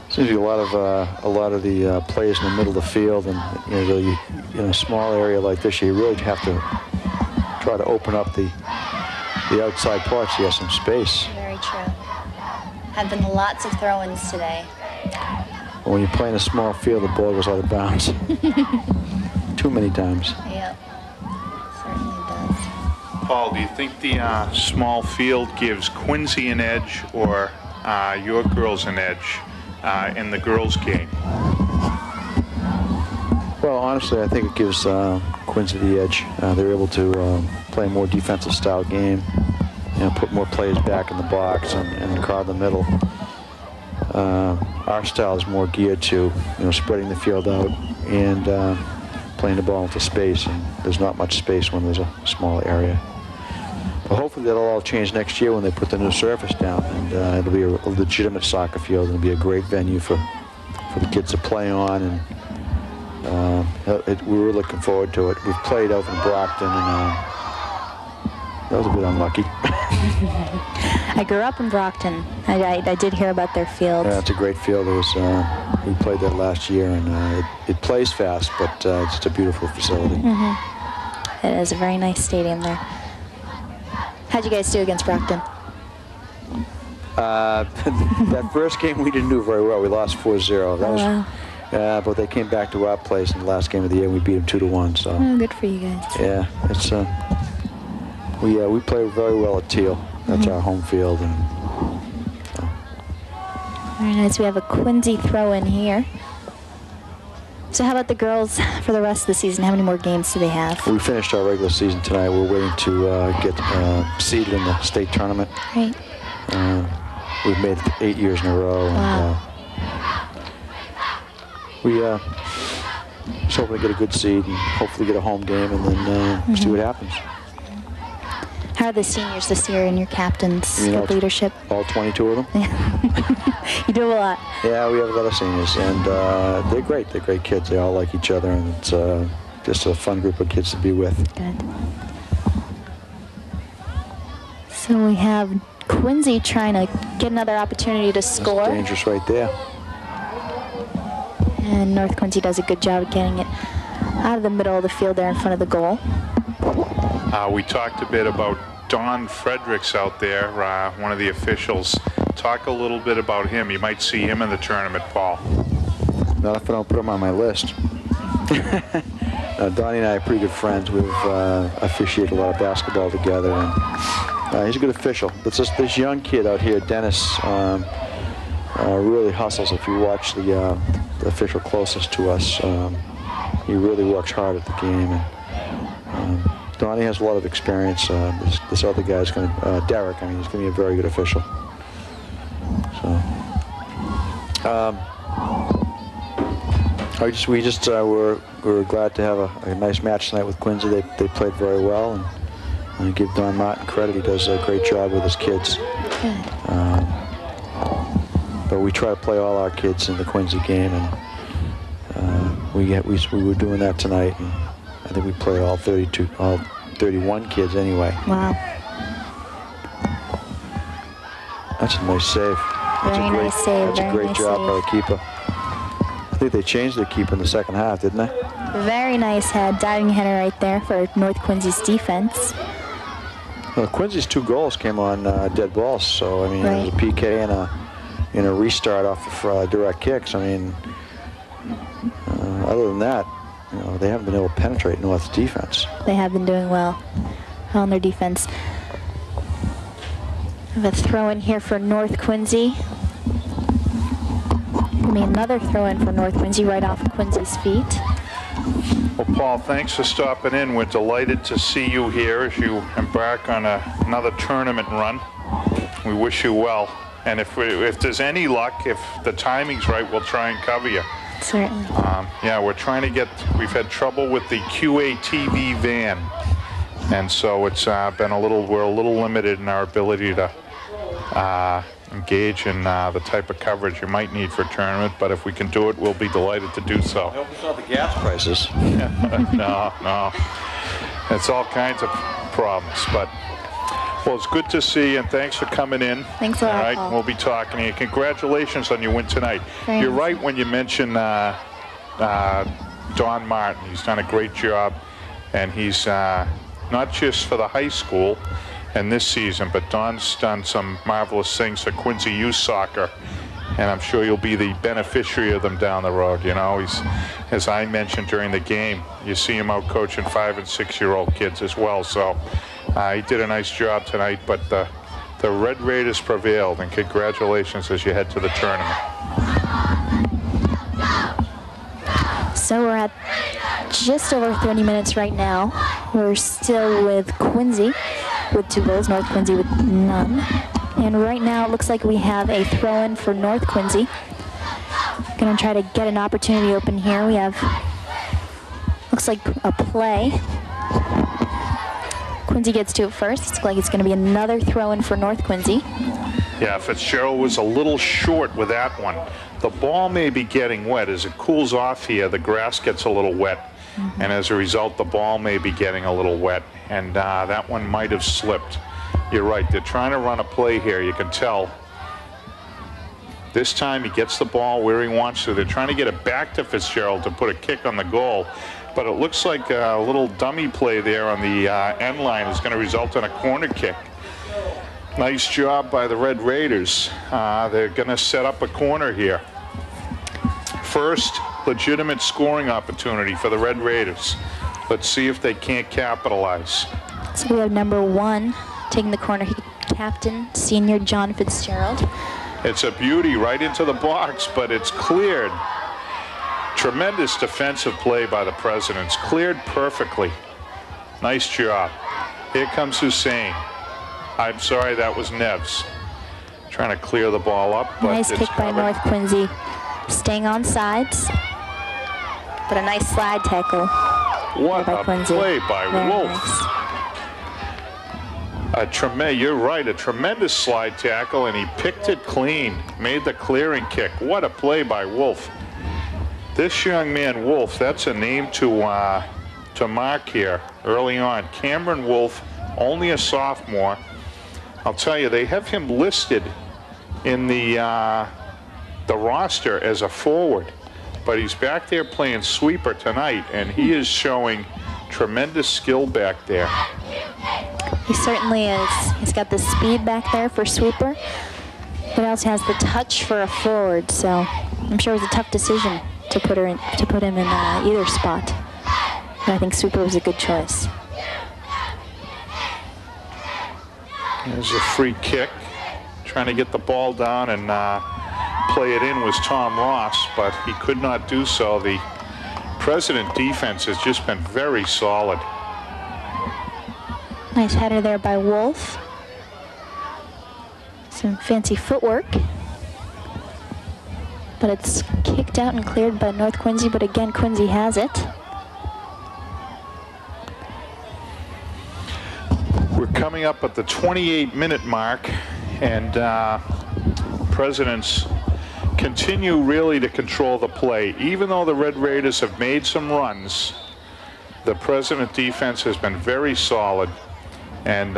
Seems to be a lot of the plays in the middle of the field, and really, in a small area like this, you really have to try to open up the outside parts. You have some space. Very true. Have been lots of throw-ins today. When you play in a small field, the ball goes out of bounds. Too many times. Yep, certainly does. Paul, do you think the small field gives Quincy an edge, or your girls an edge in the girls' game? Well, honestly, I think it gives Quincy the edge. They're able to play a more defensive style game, put more players back in the box and crowd the middle. Our style is more geared to, spreading the field out and playing the ball into space, and there's not much space when there's a small area. But hopefully that'll all change next year when they put the new surface down, and it'll be a legitimate soccer field, and it'll be a great venue for the kids to play on, and we were looking forward to it. We've played over in Brockton, and that was a bit unlucky. I grew up in Brockton. I did hear about their field. Yeah, it's a great field. It was, we played there last year, and it plays fast, but it's just a beautiful facility. Mm-hmm. It is a very nice stadium there. How'd you guys do against Brockton? That first game we didn't do very well. We lost 4-0. That was, but they came back to our place in the last game of the year. We beat them 2-1. So. Oh, good for you guys. Yeah, it's we played very well at Teal. That's our home field. And, Very nice. We have a Quincy throw in here. So how about the girls for the rest of the season? How many more games do they have? we finished our regular season tonight. We're waiting to get seeded in the state tournament. Right. We've made it 8 years in a row. Wow. And, we just hoping to get a good seed and hopefully get a home game, and then see what happens. How are the seniors this year and your captains, You know, good leadership? All 22 of them? You do a lot. Yeah, we have a lot of seniors, and they're great. They're great kids. They all like each other, and it's just a fun group of kids to be with. Good. So we have Quincy trying to get another opportunity to score. That's dangerous right there. And North Quincy does a good job of getting it out of the middle of the field there in front of the goal. We talked a bit about Don Fredericks out there, one of the officials. Talk a little bit about him. You might see him in the tournament, Paul. Not if I don't put him on my list. Donnie and I are pretty good friends. We've officiated a lot of basketball together, and he's a good official. But this young kid out here, Dennis, really hustles. If you watch the official closest to us, he really works hard at the game. And Donnie has a lot of experience. This other guy's going to, Derek, I mean, he's going to be a very good official. So, we're glad to have a nice match tonight with Quincy. They played very well, and I give Don Martin credit. He does a great job with his kids. But we try to play all our kids in the Quincy game, and we were doing that tonight. And I think we played all 31 kids anyway. Wow. That's a nice save. That's Very nice save. That's a great job by the keeper. I think they changed their keeper in the second half, didn't they? Very nice diving header right there for North Quincy's defense. Well, Quincy's 2 goals came on dead balls, so I mean, Right. it was a PK and a restart off of direct kicks. I mean, other than that, you know, they haven't been able to penetrate North's defense. They have been doing well on their defense. We have a throw in here for North Quincy. Gonna be another throw in for North Quincy right off of Quincy's feet. Well, Paul, thanks for stopping in. We're delighted to see you here as you embark on another tournament run. We wish you well. And if there's any luck, if the timing's right, we'll try and cover you. Certainly. Yeah, we're trying to we've had trouble with the QATV van. And so it's been we're a little limited in our ability to engage in the type of coverage you might need for a tournament, but if we can do it, we'll be delighted to do so. I hope it's not the gas prices. No. It's all kinds of problems, but well, it's good to see you, and thanks for coming in. Thanks a lot, All right, Paul. we'll be talking to you. Congratulations on your win tonight. Thanks. You're right when you mention Don Martin. He's done a great job, and he's not just for the high school and this season, but Don's done some marvelous things for Quincy youth soccer, and I'm sure you'll be the beneficiary of them down the road. You know, he's, as I mentioned during the game, you see him out coaching 5- and 6-year-old kids as well. So he did a nice job tonight, but the Red Raiders prevailed, and congratulations as you head to the tournament. So we're at just over 30 minutes right now. We're still with Quincy with 2 goals, North Quincy with none. And right now it looks like we have a throw-in for North Quincy. Gonna try to get an opportunity open here. We have Looks like a play. Quincy gets to it first. It's like it's going to be another throw-in for North Quincy. Yeah, Fitzgerald was a little short with that one. The ball may be getting wet. As it cools off here, the grass gets a little wet. And as a result, the ball may be getting a little wet. And that one might have slipped. You're right. They're trying to run a play here. You can tell. This time he gets the ball where he wants to. They're trying to get it back to Fitzgerald to put a kick on the goal. But it looks like a little dummy play there on the end line is going to result in a corner kick. Nice job by the Red Raiders. They're going to set up a corner here. First legitimate scoring opportunity for the Red Raiders. Let's see if they can't capitalize. So we have number 1 taking the corner, captain, senior John Fitzgerald. It's a beauty right into the box, but it's cleared. Tremendous defensive play by the Presidents. Cleared perfectly. Nice job. Here comes Hussein. I'm sorry, that was Neves. Trying to clear the ball up, but nice it's kick by covered. North Quincy. Staying on sides. But a nice slide tackle. What by a Quincy. play by Very Wolf. nice. You're right, a tremendous slide tackle, and he picked it clean. Made the clearing kick. What a play by Wolf. This young man, Wolf, that's a name to mark here early on. Cameron Wolf, only a sophomore. I'll tell you, they have him listed in the roster as a forward, but he's back there playing sweeper tonight, and he is showing tremendous skill back there. He certainly is. He's got the speed back there for sweeper, but also has the touch for a forward. So I'm sure it was a tough decision to put him in either spot. And I think sweeper was a good choice. There's a free kick. Trying to get the ball down and play it in was Tom Ross, but he could not do so. The President defense has just been very solid. Nice header there by Wolf. Some fancy footwork. But it's kicked out and cleared by North Quincy, but again, Quincy has it. We're coming up at the 28-minute mark, and Presidents continue really to control the play. Even though the Red Raiders have made some runs, the President defense has been very solid, and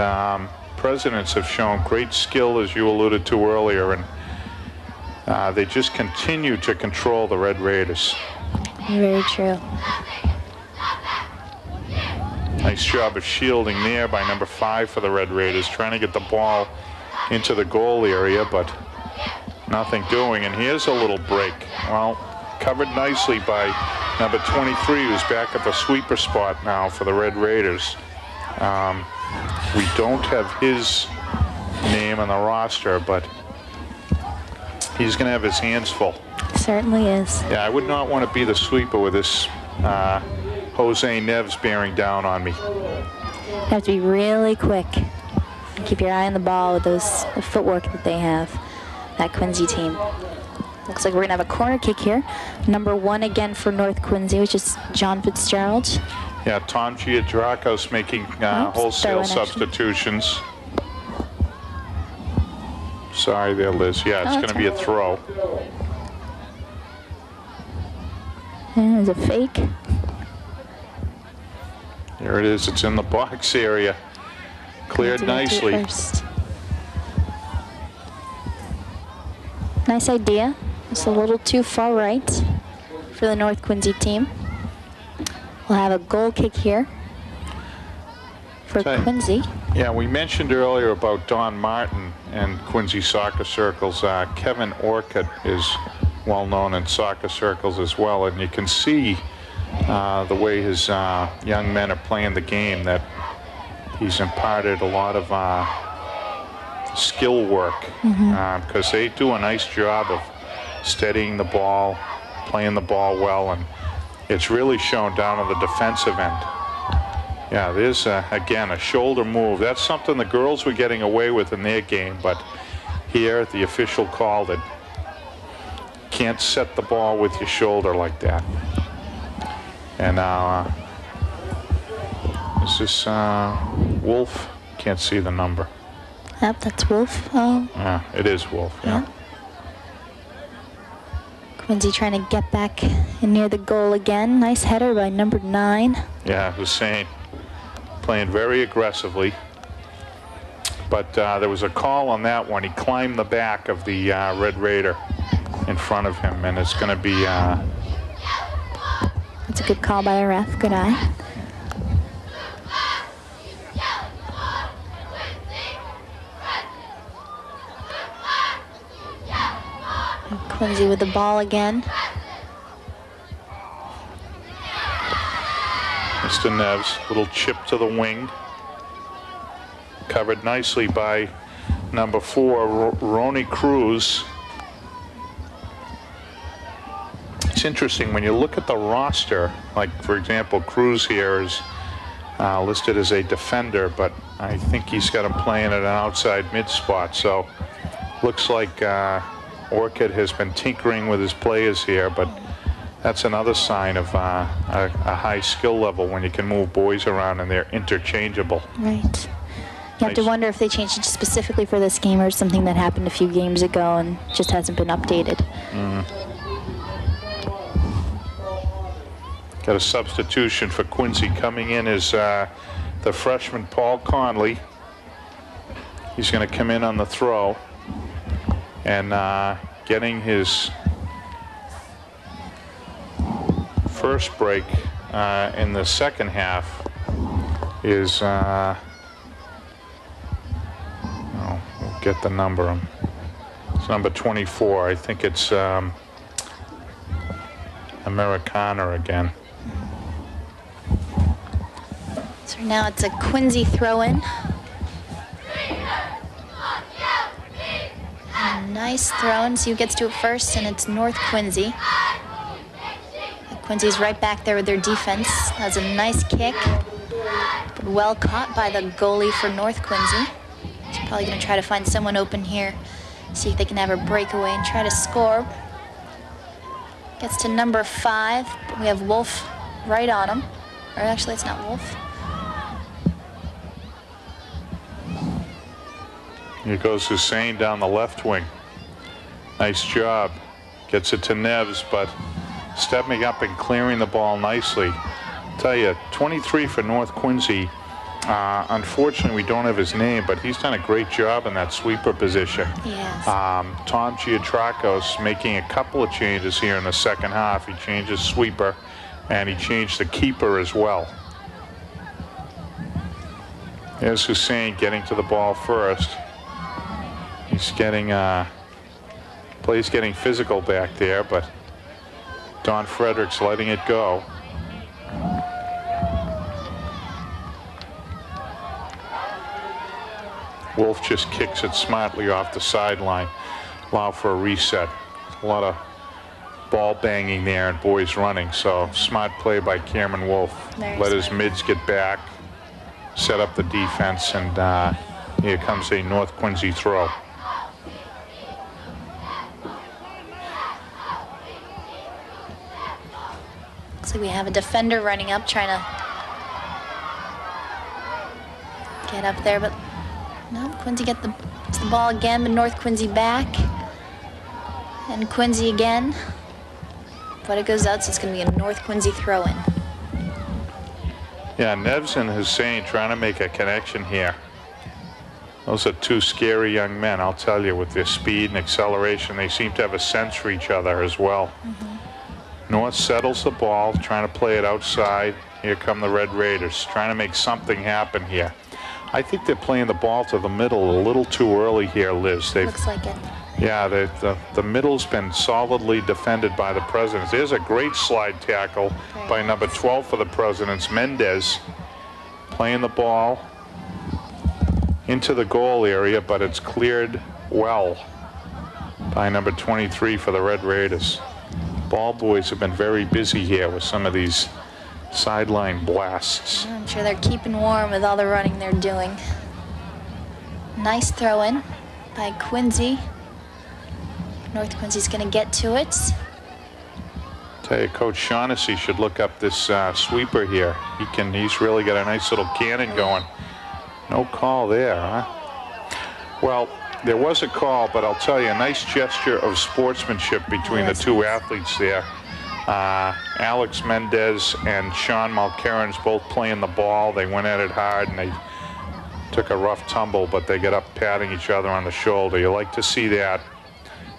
Presidents have shown great skill, as you alluded to earlier, and they just continue to control the Red Raiders. Very true. Nice job of shielding there by number 5 for the Red Raiders, trying to get the ball into the goal area, but nothing doing. And here's a little break. Well, covered nicely by number 23, who's back at the sweeper spot now for the Red Raiders. We don't have his name on the roster, but he's going to have his hands full. Certainly is. Yeah, I would not want to be the sweeper with this Jose Neves bearing down on me. You have to be really quick. Keep your eye on the ball with the footwork that they have, that Quincy team. Looks like we're going to have a corner kick here. Number 1 again for North Quincy, which is John Fitzgerald. Yeah, Tom Giadrakos making wholesale substitutions. Sorry there, Liz. Yeah, it's going to be a throw. And there's a fake. There it is. It's in the box area. Cleared nicely. Nice idea. It's a little too far right for the North Quincy team. We'll have a goal kick here for Quincy. Yeah, we mentioned earlier about Don Martin and Quincy soccer circles. Kevin Orcutt is well known in soccer circles as well, and you can see the way his young men are playing the game, that he's imparted a lot of skill work, because they do a nice job of steadying the ball, playing the ball well, and it's really shown down on the defensive end. Yeah, there's, again, a shoulder move. That's something the girls were getting away with in their game, but here the official called it. Can't set the ball with your shoulder like that. And Is this Wolf? Can't see the number. Yep, that's Wolf. Oh. Yeah, it is Wolf, yeah. Quincy trying to get back in near the goal again. Nice header by number 9. Yeah, Hussein playing very aggressively. But there was a call on that one. He climbed the back of the Red Raider in front of him, and it's going to be... That's a good call by the ref. Good eye. And Quincy with the ball again. Mr. Neves, little chip to the wing. Covered nicely by number 4, Ronnie Cruz. It's interesting when you look at the roster, like for example, Cruz here is listed as a defender, but I think he's got him playing at an outside mid spot. So looks like Orchid has been tinkering with his players here, but that's another sign of a high skill level when you can move boys around and they're interchangeable. Right. You have to wonder if they changed it specifically for this game or something that happened a few games ago and just hasn't been updated. Got a substitution for Quincy. Coming in is the freshman Paul Conley. He's going to come in on the throw, and getting his first break in the second half is we'll get the number. It's number 24. I think it's Americana again. So now it's a Quincy throw-in. And a nice throw-in. See who gets to it first, and it's North Quincy. Quincy's right back there with their defense. That's a nice kick, but well caught by the goalie for North Quincy. He's probably going to try to find someone open here, see if they can have a breakaway and try to score. Gets to number 5. We have Wolf right on him. Or actually, it's not Wolf. Here goes Hussein down the left wing. Nice job. Gets it to Neves, but stepping up and clearing the ball nicely. Tell you, 23 for North Quincy. Unfortunately, we don't have his name, but he's done a great job in that sweeper position. Yes. Tom Giatrakos making a couple of changes here in the second half. He changed his sweeper, and he changed the keeper as well. There's Hussein getting to the ball first. He's getting, play's getting physical back there, but Don Fredericks letting it go. Wolf just kicks it smartly off the sideline. Allow for a reset. A lot of ball banging there and boys running, so smart play by Cameron Wolf. Let his mids get back, set up the defense, and here comes a North Quincy throw. Looks like we have a defender running up, trying to get up there, but no, Quincy gets the ball again, but North Quincy back. And Quincy again. But it goes out, so it's going to be a North Quincy throw-in. Yeah, Neves and Hussein trying to make a connection here. Those are two scary young men, I'll tell you, with their speed and acceleration. They seem to have a sense for each other as well. North settles the ball, trying to play it outside. Here come the Red Raiders, trying to make something happen here. I think they're playing the ball to the middle a little too early here, Liz. Looks like it. Yeah, the middle's been solidly defended by the Presidents. There's a great slide tackle by number 12 for the Presidents, Mendez, playing the ball into the goal area, but it's cleared well by number 23 for the Red Raiders. Ball boys have been very busy here with some of these sideline blasts. I'm sure they're keeping warm with all the running they're doing. Nice throw-in by Quincy. North Quincy's going to get to it. Tell you, Coach Shaughnessy should look up this sweeper here. He's really got a nice little cannon going. No call there, huh? Well, there was a call, but I'll tell you, a nice gesture of sportsmanship between the two athletes there. Alex Mendez and Sean Mulcairns both playing the ball. They went at it hard, and they took a rough tumble, but they get up patting each other on the shoulder. You like to see that.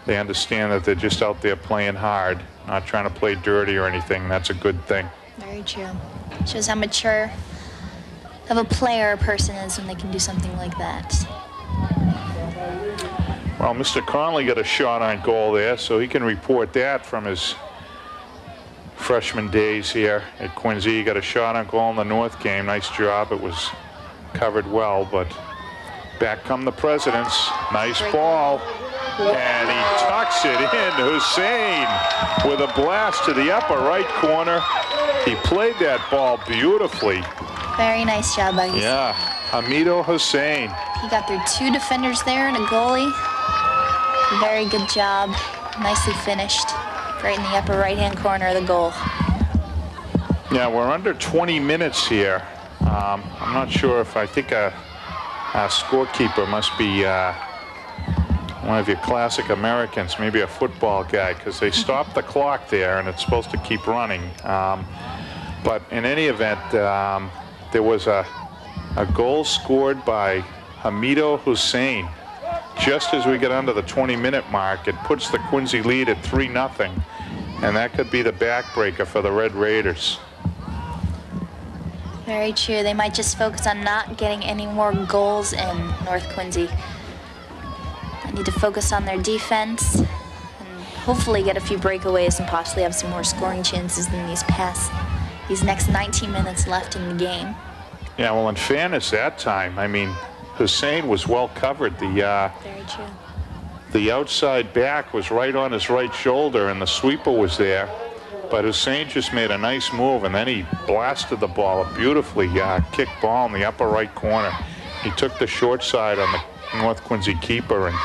They understand that they're just out there playing hard, not trying to play dirty or anything. That's a good thing. Very true. Shows how mature of a player a person is when they can do something like that. Well, Mr. Conley got a shot on goal there, so he can report that from his freshman days here at Quincy. He got a shot on goal in the North game. Nice job. It was covered well, but back come the Presidents. Nice ball. And he tucks it in. Hussein with a blast to the upper right corner. He played that ball beautifully. Very nice job by Hussein. Yeah, Hamido Hussein. He got through 2 defenders there and a goalie. Very good job. Nicely finished. Right in the upper right-hand corner of the goal. Yeah, we're under 20 minutes here. I'm not sure if I think a scorekeeper must be one of your classic Americans, maybe a football guy, because they stopped the clock there and it's supposed to keep running. But in any event, there was a goal scored by Hamido Hussein. Just as we get under the 20-minute mark, it puts the Quincy lead at 3-0, and that could be the backbreaker for the Red Raiders. Very true. They might just focus on not getting any more goals in North Quincy. They need to focus on their defense and hopefully get a few breakaways and possibly have some more scoring chances than these next 19 minutes left in the game. Yeah, well, in fairness, that time, I mean, Hussein was well covered. Very true. The outside back was right on his right shoulder, and the sweeper was there. But Hussein just made a nice move, and then he blasted the ball, a beautifully kicked ball in the upper right corner. He took the short side on the North Quincy keeper and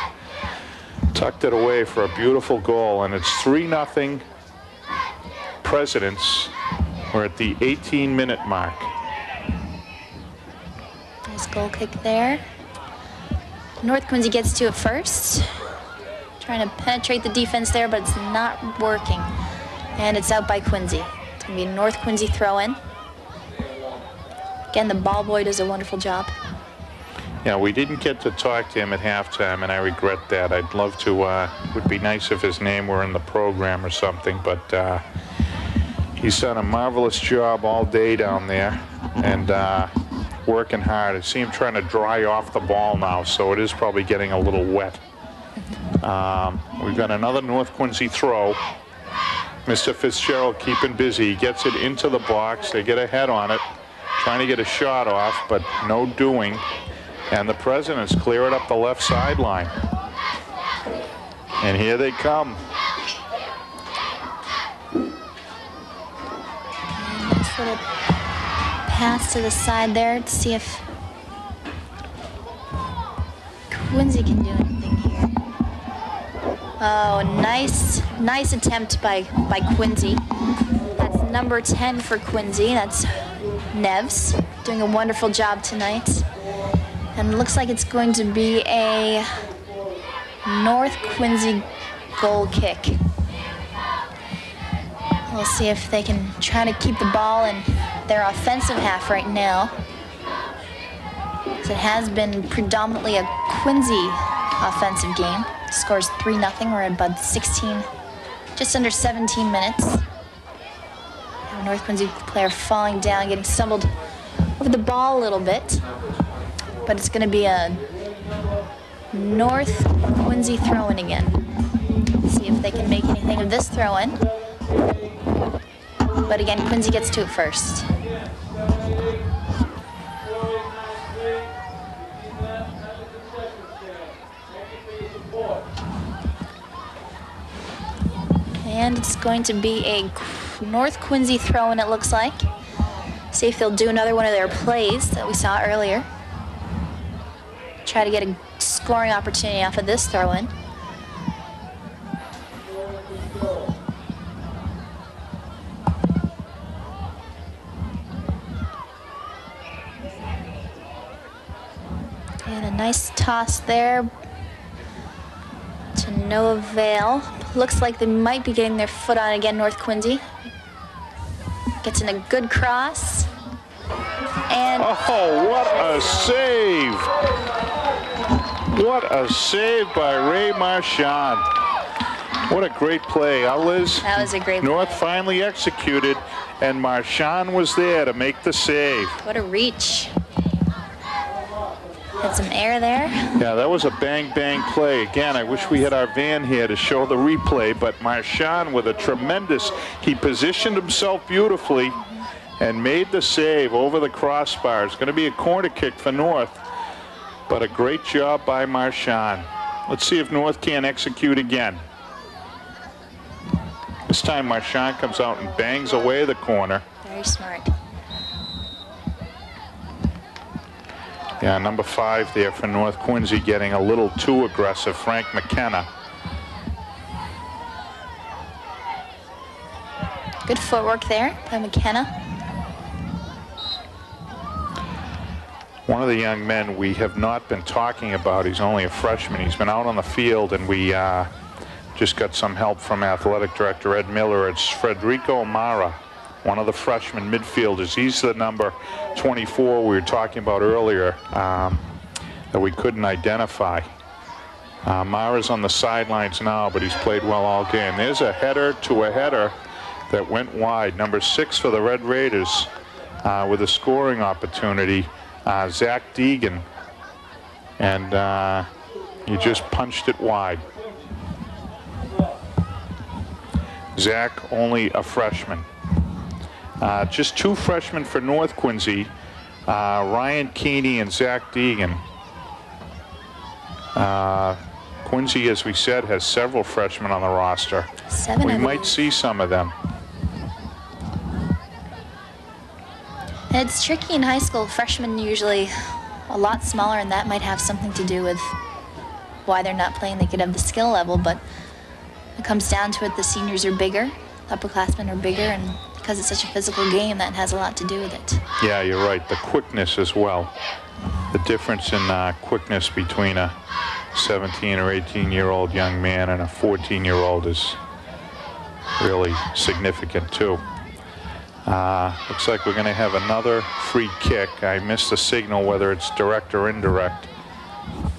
tucked it away for a beautiful goal. And it's 3-0 Presidents. We're at the 18-minute mark. Nice goal kick there. North Quincy gets to it first. Trying to penetrate the defense there, but it's not working. And it's out by Quincy. It's going to be a North Quincy throw-in. Again, the ball boy does a wonderful job. Yeah, we didn't get to talk to him at halftime, and I regret that. I'd love to. It would be nice if his name were in the program or something, but he's done a marvelous job all day down there and working hard. I see him trying to dry off the ball now, so it is probably getting a little wet. We've got another North Quincy throw. Mr. Fitzgerald keeping busy. He gets it into the box. They get a head on it, trying to get a shot off, but no doing. And the Presidents clear it up the left sideline. And here they come. And nice little pass to the side there to see if Quincy can do anything here. Oh, nice attempt by Quincy. That's number 10 for Quincy. That's Neves doing a wonderful job tonight. And it looks like it's going to be a North Quincy goal kick. We'll see if they can try to keep the ball in their offensive half right now. It has been predominantly a Quincy offensive game. Scores 3-0. We're at about 16, just under 17 minutes. A North Quincy player falling down, getting stumbled over the ball a little bit. But it's going to be a North Quincy throw-in again. See if they can make anything of this throw-in. But again, Quincy gets to it first. And it's going to be a North Quincy throw-in, it looks like. See if they'll do another one of their plays that we saw earlier. Try to get a scoring opportunity off of this throw-in. Nice toss there to no avail. Looks like they might be getting their foot on again, North Quincy. Gets in a good cross. And oh, what a save! What a save by Ray Marchand. What a great play, huh, Liz? that was a great North play. finally executed, and Marchand was there to make the save. What a reach. Had some air there. Yeah, that was a bang-bang play. Again, I wish we had our van here to show the replay, but Marchand with a tremendous, he positioned himself beautifully and made the save over the crossbar. It's going to be a corner kick for North, but a great job by Marchand. Let's see if North can execute again. This time Marchand comes out and bangs away the corner. Very smart. Yeah, number 5 there for North Quincy getting a little too aggressive, Frank McKenna. Good footwork there by McKenna. One of the young men we have not been talking about, he's only a freshman. He's been out on the field, and we just got some help from athletic director Ed Miller. It's Federico Mara, one of the freshman midfielders. He's the number 24 we were talking about earlier that we couldn't identify. Mara's on the sidelines now, but he's played well all game. There's a header to a header that went wide. Number 6 for the Red Raiders with a scoring opportunity, Zach Deegan, and he just punched it wide. Zach, only a freshman. Just 2 freshmen for North Quincy, Ryan Keeney and Zach Deegan. Quincy, as we said, has several freshmen on the roster. 7 We of might them. see some of them. And it's tricky in high school. Freshmen usually a lot smaller, and that might have something to do with why they're not playing. They could have the skill level, but it comes down to it, the seniors are bigger, the upperclassmen are bigger, and because it's such a physical game, that has a lot to do with it. Yeah, you're right. The quickness as well. The difference in quickness between a 17 or 18-year-old young man and a 14-year-old is really significant too. Looks like we're going to have another free kick. I missed the signal whether it's direct or indirect.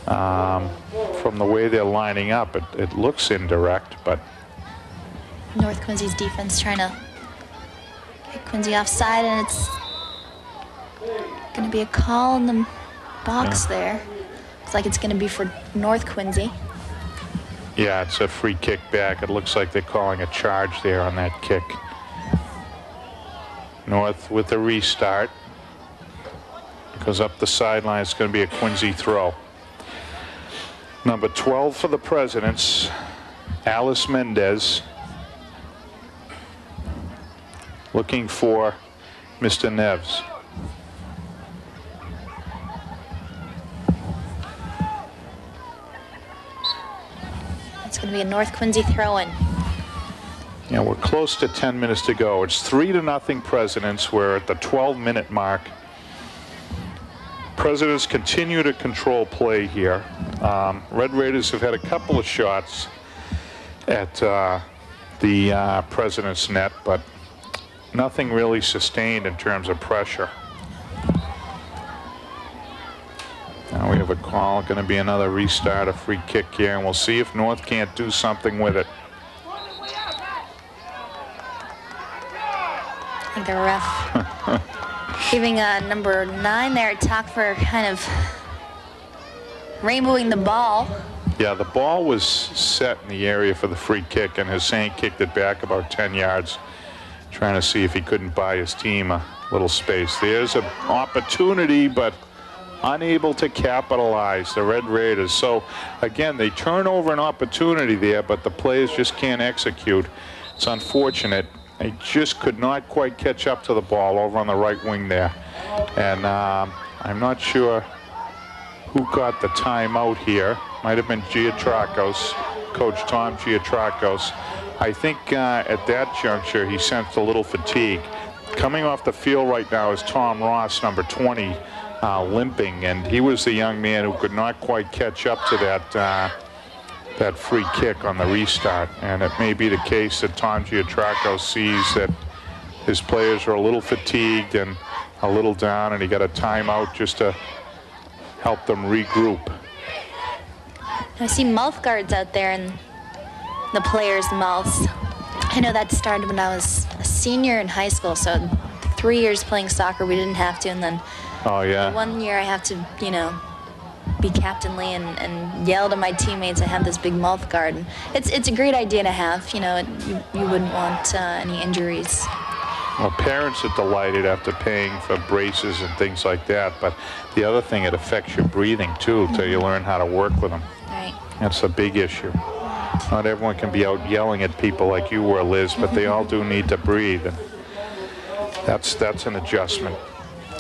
From the way they're lining up, it looks indirect, but North Quincy's defense trying to get Quincy offside, and it's going to be a call in the box there. Looks like it's going to be for North Quincy. yeah, it's a free kick back. It looks like they're calling a charge there on that kick. North with the restart. Goes up the sideline. It's going to be a Quincy throw. Number 12 for the Presidents, Alice Mendez. Looking for Mr. Neves. It's going to be a North Quincy throw-in. Yeah, we're close to 10 minutes to go. It's 3-0 Presidents. We're at the 12-minute mark. Presidents continue to control play here. Red Raiders have had a couple of shots at the Presidents' net, but nothing really sustained in terms of pressure. Now we have a call. Going to be another restart, a free kick here, and we'll see if North can't do something with it. I think the ref giving number 9 there at talk for kind of rainbowing the ball. Yeah, the ball was set in the area for the free kick, and Hussein kicked it back about 10 yards, trying to see if he couldn't buy his team a little space. There's an opportunity, but unable to capitalize, the Red Raiders. So, again, they turn over an opportunity there, but the players just can't execute. It's unfortunate. They just could not quite catch up to the ball over on the right wing there. And I'm not sure who got the timeout here. Might have been Giatrakos, Coach Tom Giatrakos. I think at that juncture he sensed a little fatigue. Coming off the field right now is Tom Ross, number 20, limping, and he was the young man who could not quite catch up to that free kick on the restart. And it may be the case that Tom Giotracos sees that his players are a little fatigued and a little down, and he got a timeout just to help them regroup. I see mouth guards out there in the players' mouths. I know that started when I was a senior in high school, so 3 years playing soccer we didn't have to, and then Oh yeah. 1 year I have to, you know, be captainly and yell to my teammates. I have this big mouth guard. And it's a great idea to have, you know, you wouldn't want any injuries. Well, parents are delighted after paying for braces and things like that, but the other thing, it affects your breathing too, till you learn how to work with them. Right. That's a big issue. Not everyone can be out yelling at people like you were, Liz, but they all do need to breathe, and that's an adjustment.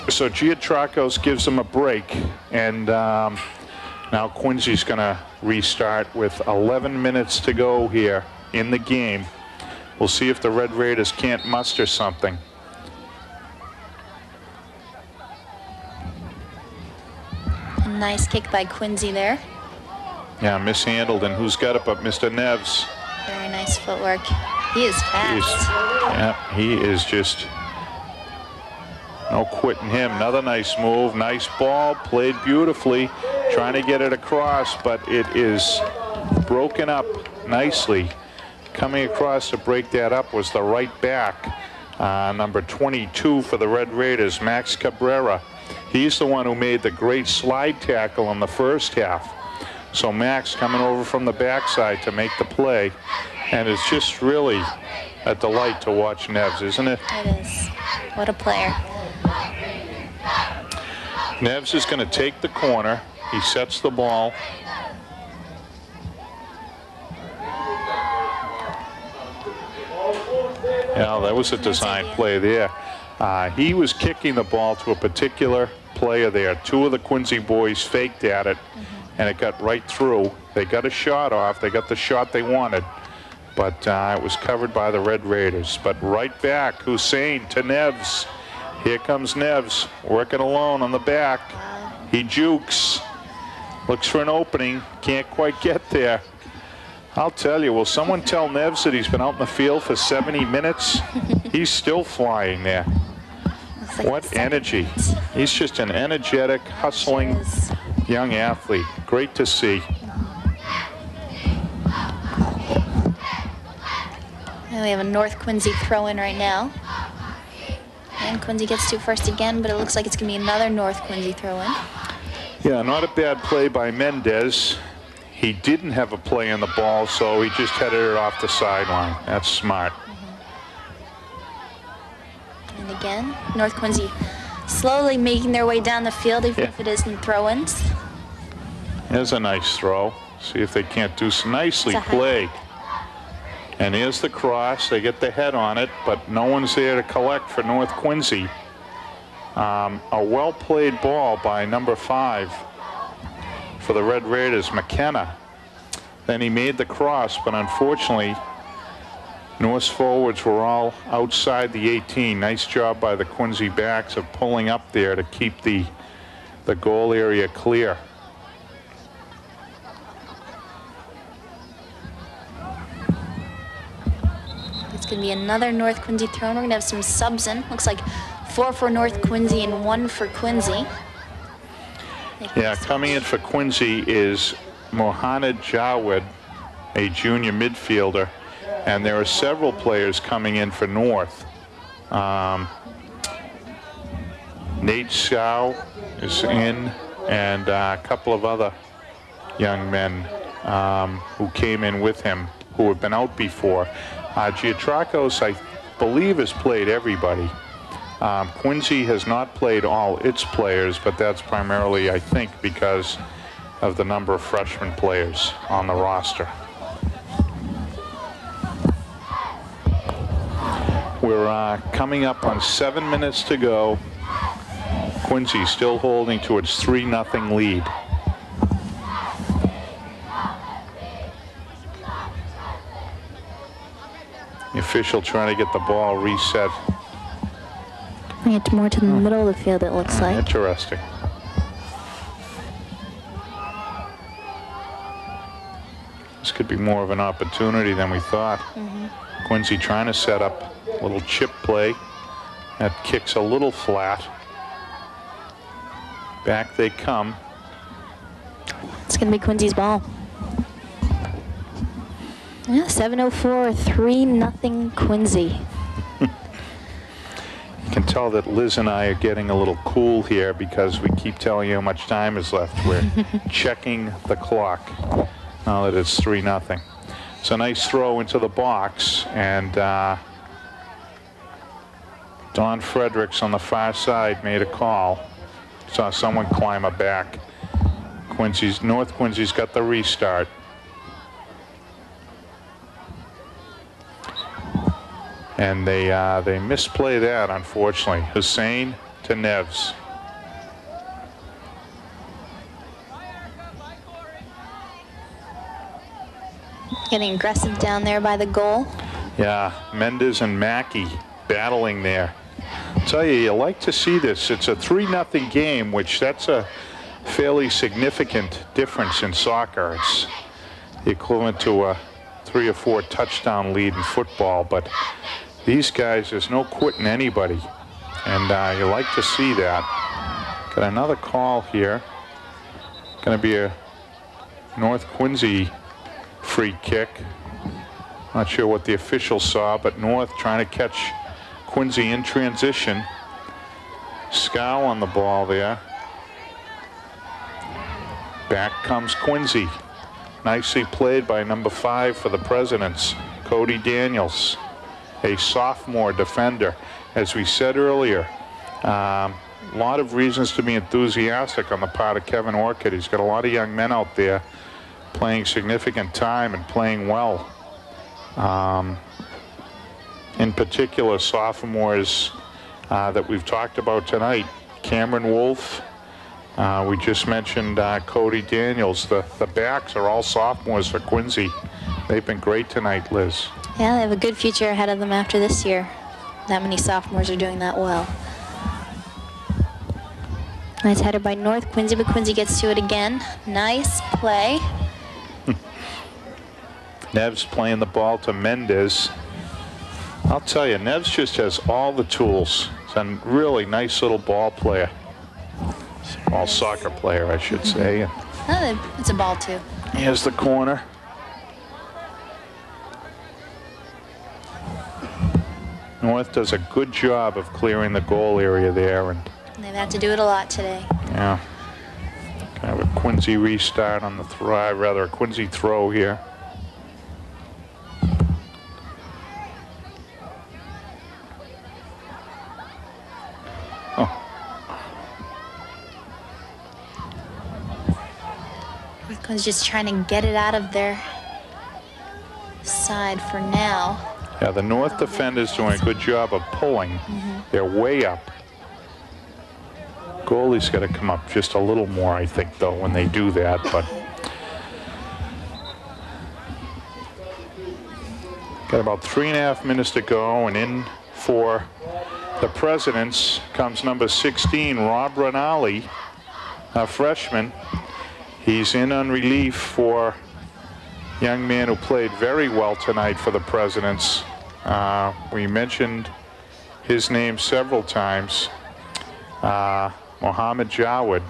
So Giotracos gives them a break, and now Quincy's going to restart with 11 minutes to go here in the game. We'll see if the Red Raiders can't muster something. A nice kick by Quincy there. Yeah, mishandled, and who's got it but Mr. Neves? Very nice footwork. He is fast. He is just no quitting him. Another nice move, nice ball, played beautifully, trying to get it across, but it is broken up nicely. Coming across to break that up was the right back, number 22 for the Red Raiders, Max Cabrera. He's the one who made the great slide tackle in the first half. So Max coming over from the backside to make the play, and it's just really a delight to watch Neves, isn't it? It is. What a player. Neves is going to take the corner. He sets the ball. Yeah, that was a design play there. He was kicking the ball to a particular player there. Two of the Quincy boys faked at it, and it got right through. They got a shot off. They got the shot they wanted, but it was covered by the Red Raiders. But right back, Hussein to Neves. Here comes Neves, working alone on the back. He jukes, looks for an opening, can't quite get there. I'll tell you, will someone tell Neves that he's been out in the field for 70 minutes? He's still flying there. Like what energy. He's just an energetic, hustling young athlete. Great to see. And we have a North Quincy throw-in right now. And Quincy gets to first again, but it looks like it's going to be another North Quincy throw-in. Yeah, not a bad play by Mendez. He didn't have a play on the ball, so he just headed it off the sideline. That's smart. And again, North Quincy slowly making their way down the field, even if it isn't throw-ins. There's a nice throw. See if they can't do some nicely played. And here's the cross. They get the head on it, but no one's there to collect for North Quincy. A well-played ball by number 5 for the Red Raiders, McKenna. Then he made the cross, but unfortunately, North's forwards were all outside the 18. Nice job by the Quincy backs of pulling up there to keep the goal area clear. It's going to be another North Quincy throw-in. We're going to have some subs in. Looks like 4 for North Quincy and 1 for Quincy. Yeah, coming in for Quincy is Mohamed Jawed, a junior midfielder, and there are several players coming in for North. Nate Shaw is in, and a couple of other young men who came in with him who have been out before. Giotracos, I believe, has played everybody. Quincy has not played all its players, but that's primarily, I think, because of the number of freshman players on the roster. We're coming up on 7 minutes to go. Quincy still holding to its 3-0 lead. The official trying to get the ball reset. Bring it more to the middle of the field, it looks like. Interesting. this could be more of an opportunity than we thought. Quincy trying to set up a little chip play. That kicks a little flat. Back they come. It's going to be Quincy's ball. Yeah, 7:04, 3-0 Quincy. You can tell that Liz and I are getting a little cool here because we keep telling you how much time is left. We're checking the clock now that it's 3-0. It's a nice throw into the box, and Don Fredericks on the far side made a call. Saw someone climb a back. North Quincy's got the restart. And they misplay that, unfortunately. Hussein to Neves. Getting aggressive down there by the goal. Yeah, Mendez and Mackey battling there. I'll tell you, you like to see this. It's a 3-0 game, which that's a fairly significant difference in soccer. It's the equivalent to a 3 or 4 touchdown lead in football, but these guys, there's no quitting anybody, and you like to see that. Got another call here. Going to be a North Quincy free kick. Not sure what the officials saw, but North trying to catch Quincy in transition. Scow on the ball there. Back comes Quincy. Nicely played by number 5 for the Presidents, Cody Daniels, a sophomore defender. As we said earlier, a lot of reasons to be enthusiastic on the part of Kevin Orchid. He's got a lot of young men out there playing significant time and playing well. In particular, sophomores that we've talked about tonight. Cameron Wolf, we just mentioned Cody Daniels. The backs are all sophomores for Quincy. They've been great tonight, Liz. Yeah, they have a good future ahead of them after this year. That many sophomores are doing that well. Nice header by North Quincy, but Quincy gets to it again. Nice play. Neves playing the ball to Mendez. I'll tell you, Neves just has all the tools. He's a really nice little ball player. All soccer player, I should say. Oh, it's a ball too. Here's the corner. North does a good job of clearing the goal area there, and they've had to do it a lot today. yeah, kind of a Quincy restart on the throw, rather a Quincy throw here. Quincy's just trying to get it out of their side for now. Yeah, the North defenders doing a good job of pulling. They're way up. Goalie's got to come up just a little more, I think, though, when they do that. But got about 3.5 minutes to go, and in for the Presidents comes number 16, Rob Rinaldi, a freshman. He's in on relief for a young man who played very well tonight for the Presidents. We mentioned his name several times, Mohammed Jawad.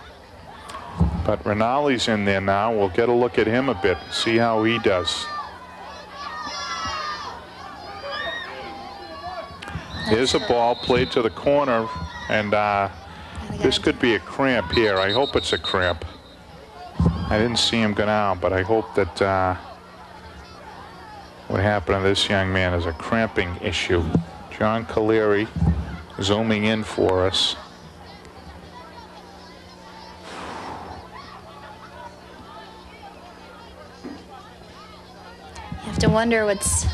But Rinaldi's in there now. We'll get a look at him a bit, see how he does. Here's a ball played to the corner, and this could be a cramp here. I hope it's a cramp. I didn't see him go down, but I hope that what happened to this young man is a cramping issue. John Caleri zooming in for us. You have to wonder what's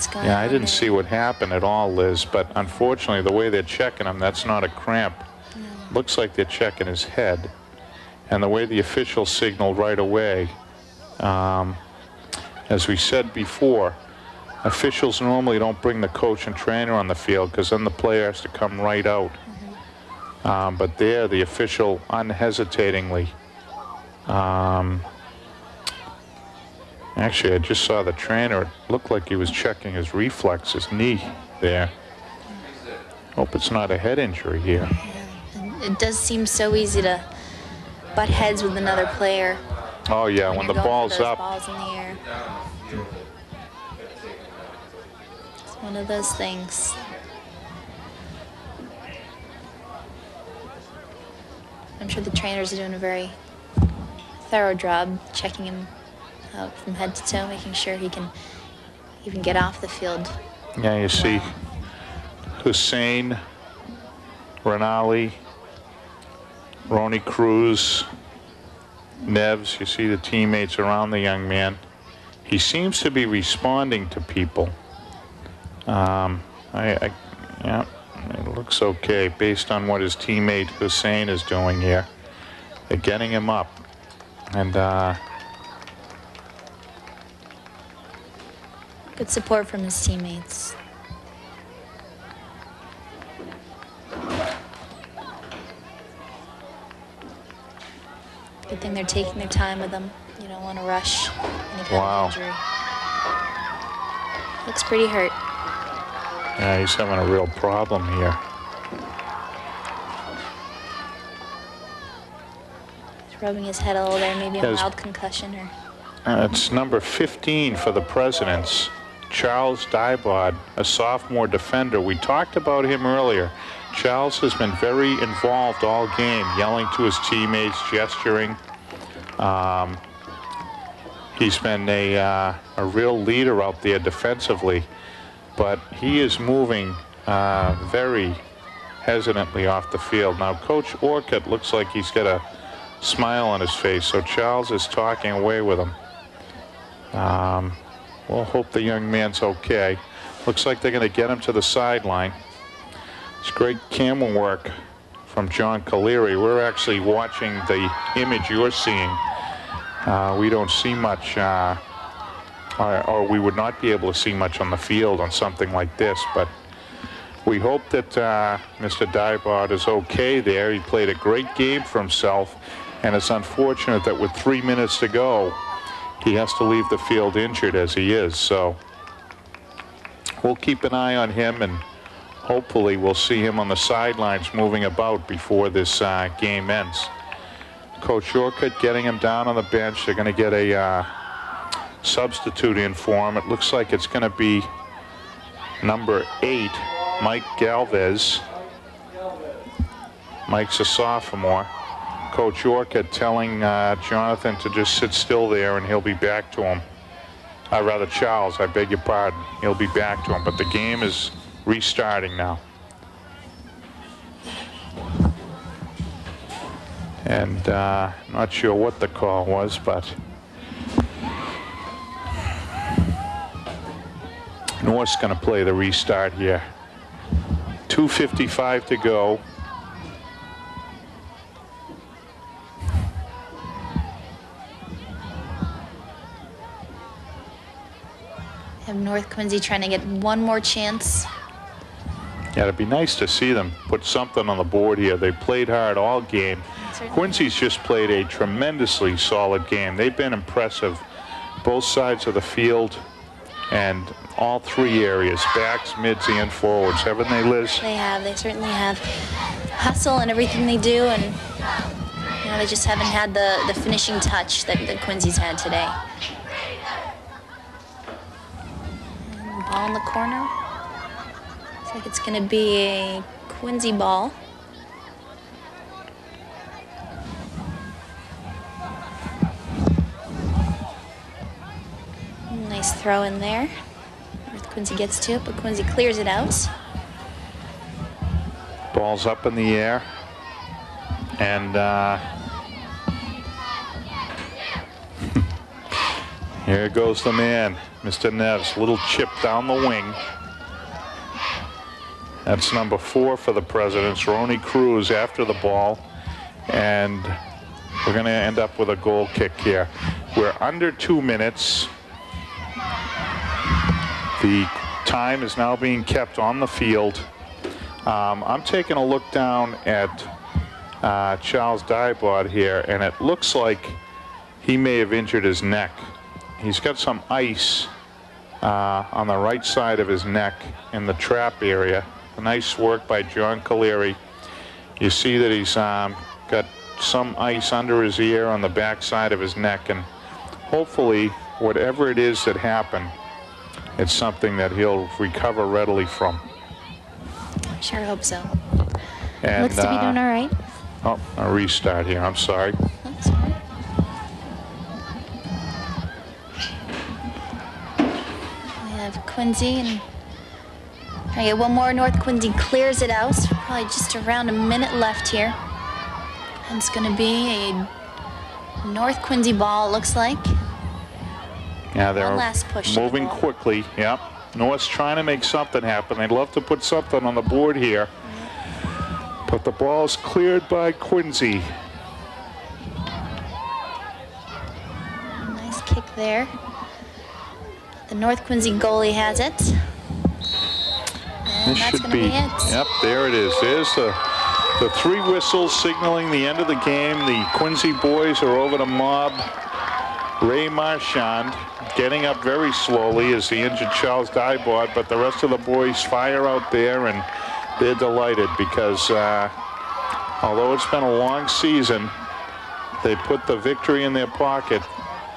going on. Yeah, I didn't see what happened at all, Liz, but unfortunately the way they're checking him, that's not a cramp. No. Looks like they're checking his head. And the way the officials signaled right away, as we said before, officials normally don't bring the coach and trainer on the field because then the player has to come right out. But there, the official unhesitatingly Actually, I just saw the trainer. It looked like he was checking his reflex, his knee there. Hope it's not a head injury here. And it does seem so easy to butt heads with another player. Oh yeah, when the you're going ball's for those up. balls in the air. It's one of those things. I'm sure the trainers are doing a very thorough job checking him out from head to toe, making sure he can even get off the field. Yeah, you see Hussein, Renali, Ronnie Cruz, Neves. You see the teammates around the young man. He seems to be responding to people. Yeah, it looks okay based on what his teammate Hussein is doing here. They're getting him up. And good support from his teammates. Good thing they're taking their time with him. You don't want to rush any kind of injury. Looks pretty hurt. Yeah, he's having a real problem here. He's rubbing his head a little there, maybe a mild concussion or... It's number 15 for the Presidents, Charles Dybod, a sophomore defender. We talked about him earlier. Charles has been very involved all game, yelling to his teammates, gesturing. He's been a real leader out there defensively, but he is moving very hesitantly off the field. Now, Coach Orcutt looks like he's got a smile on his face, so Charles is talking away with him. We'll hope the young man's okay. Looks like they're going to get him to the sideline. It's great camera work from John Caleri. We're actually watching the image you're seeing. We don't see much, or we would not be able to see much on the field on something like this, but we hope that Mr. Dybod is okay there. He played a great game for himself, and it's unfortunate that with 3 minutes to go, he has to leave the field injured as he is. So we'll keep an eye on him, and hopefully we'll see him on the sidelines moving about before this game ends. Coach Orcutt getting him down on the bench. They're going to get a substitute in for him. It looks like it's going to be number 8, Mike Galvez. Mike's a sophomore. Coach Orcutt telling Jonathan to just sit still there and he'll be back to him. Rather, Charles, I beg your pardon. He'll be back to him, but the game is restarting now. And not sure what the call was, but North's going to play the restart here. 2:55 to go. Have North Quincy trying to get one more chance. Yeah, it'd be nice to see them put something on the board here. They played hard all game. Quincy's just played a tremendously solid game. They've been impressive, both sides of the field and all three areas, backs, mids, and forwards. Haven't they, Liz? They have. They certainly have. Hustle and everything they do, and you know, they just haven't had the finishing touch that Quincy's had today. And ball in the corner. Looks like it's going to be a Quincy ball. Nice throw in there. North Quincy gets to it, but Quincy clears it out. Ball's up in the air. And here goes the man, Mr. Neves. Little chip down the wing. That's number 4 for the Presidents, Ronnie Cruz, after the ball. And we're going to end up with a goal kick here. We're under 2 minutes. The time is now being kept on the field. I'm taking a look down at Charles Dybod here, and it looks like he may have injured his neck. he's got some ice on the right side of his neck in the trap area. Nice work by John Caleri. You see that he's got some ice under his ear on the back side of his neck, and hopefully whatever it is that happened, it's something that he'll recover readily from. I sure hope so. And, looks to be doing all right. Oh, a restart here. I'm sorry. That's all right. We have Quincy and all right, one more. North Quincy clears it out. So probably just around a minute left here. And it's going to be a North Quincy ball, it looks like. Yeah, they're One last push to the moving ball. quickly. Yep. North's trying to make something happen. They'd love to put something on the board here. But the ball's cleared by Quincy. Nice kick there. The North Quincy goalie has it. And This that's should going to be it. Yep, there it is. There's the three whistles signaling the end of the game. The Quincy boys are over to mob Ray Marchand, getting up very slowly as the injured Charles Dybord, but the rest of the boys fire out there, and they're delighted because although it's been a long season, they put the victory in their pocket,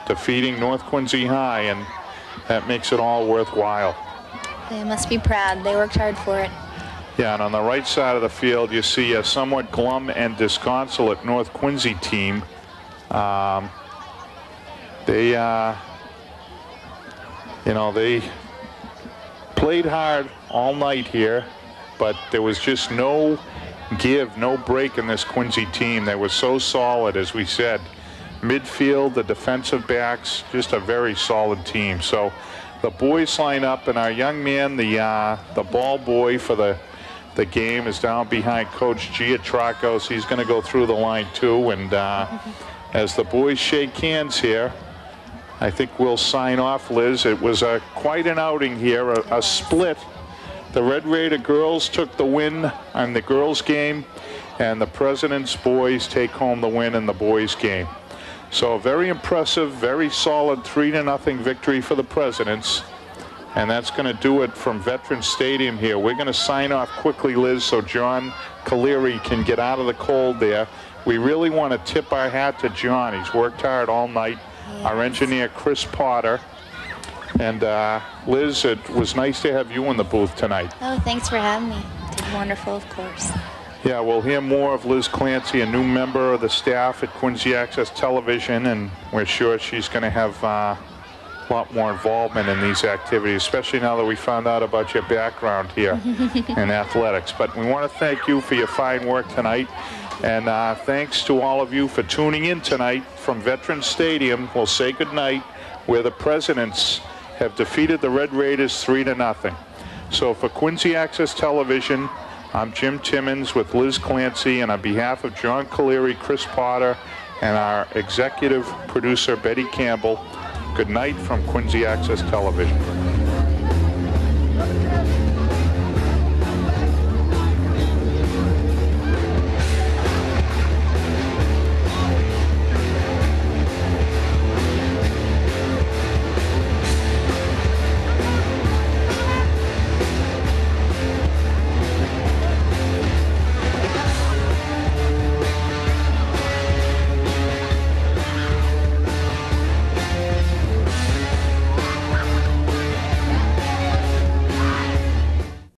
defeating North Quincy High, and that makes it all worthwhile. They must be proud. They worked hard for it. Yeah, and on the right side of the field, you see a somewhat glum and disconsolate North Quincy team. They played hard all night here, but there was just no give, no break in this Quincy team. They were so solid, as we said. Midfield, the defensive backs, just a very solid team. So the boys line up, and our young man, the ball boy for the game, is down behind Coach Giatrakos. He's going to go through the line too, and as the boys shake hands here, I think we'll sign off, Liz. It was quite an outing here, a split. The Red Raider girls took the win on the girls' game, and the President's boys take home the win in the boys' game. So a very impressive, very solid 3-0 victory for the Presidents. And that's going to do it from Veterans Stadium here. We're going to sign off quickly, Liz, so John Caleri can get out of the cold there. We really want to tip our hat to John. He's worked hard all night. Yes. Our engineer, Chris Potter. And Liz, it was nice to have you in the booth tonight. Oh, thanks for having me. Did wonderful, of course. Yeah, we'll hear more of Liz Clancy, a new member of the staff at Quincy Access Television, and we're sure she's going to have a lot more involvement in these activities, especially now that we found out about your background here in athletics. But we want to thank you for your fine work tonight, and thanks to all of you for tuning in tonight from Veterans Stadium. We'll say goodnight, where the Presidents have defeated the Red Raiders 3-0. So for Quincy Access Television, I'm Jim Timmons with Liz Clancy, and on behalf of John Caleri, Chris Potter, and our executive producer, Betty Campbell, good night from Quincy Access Television.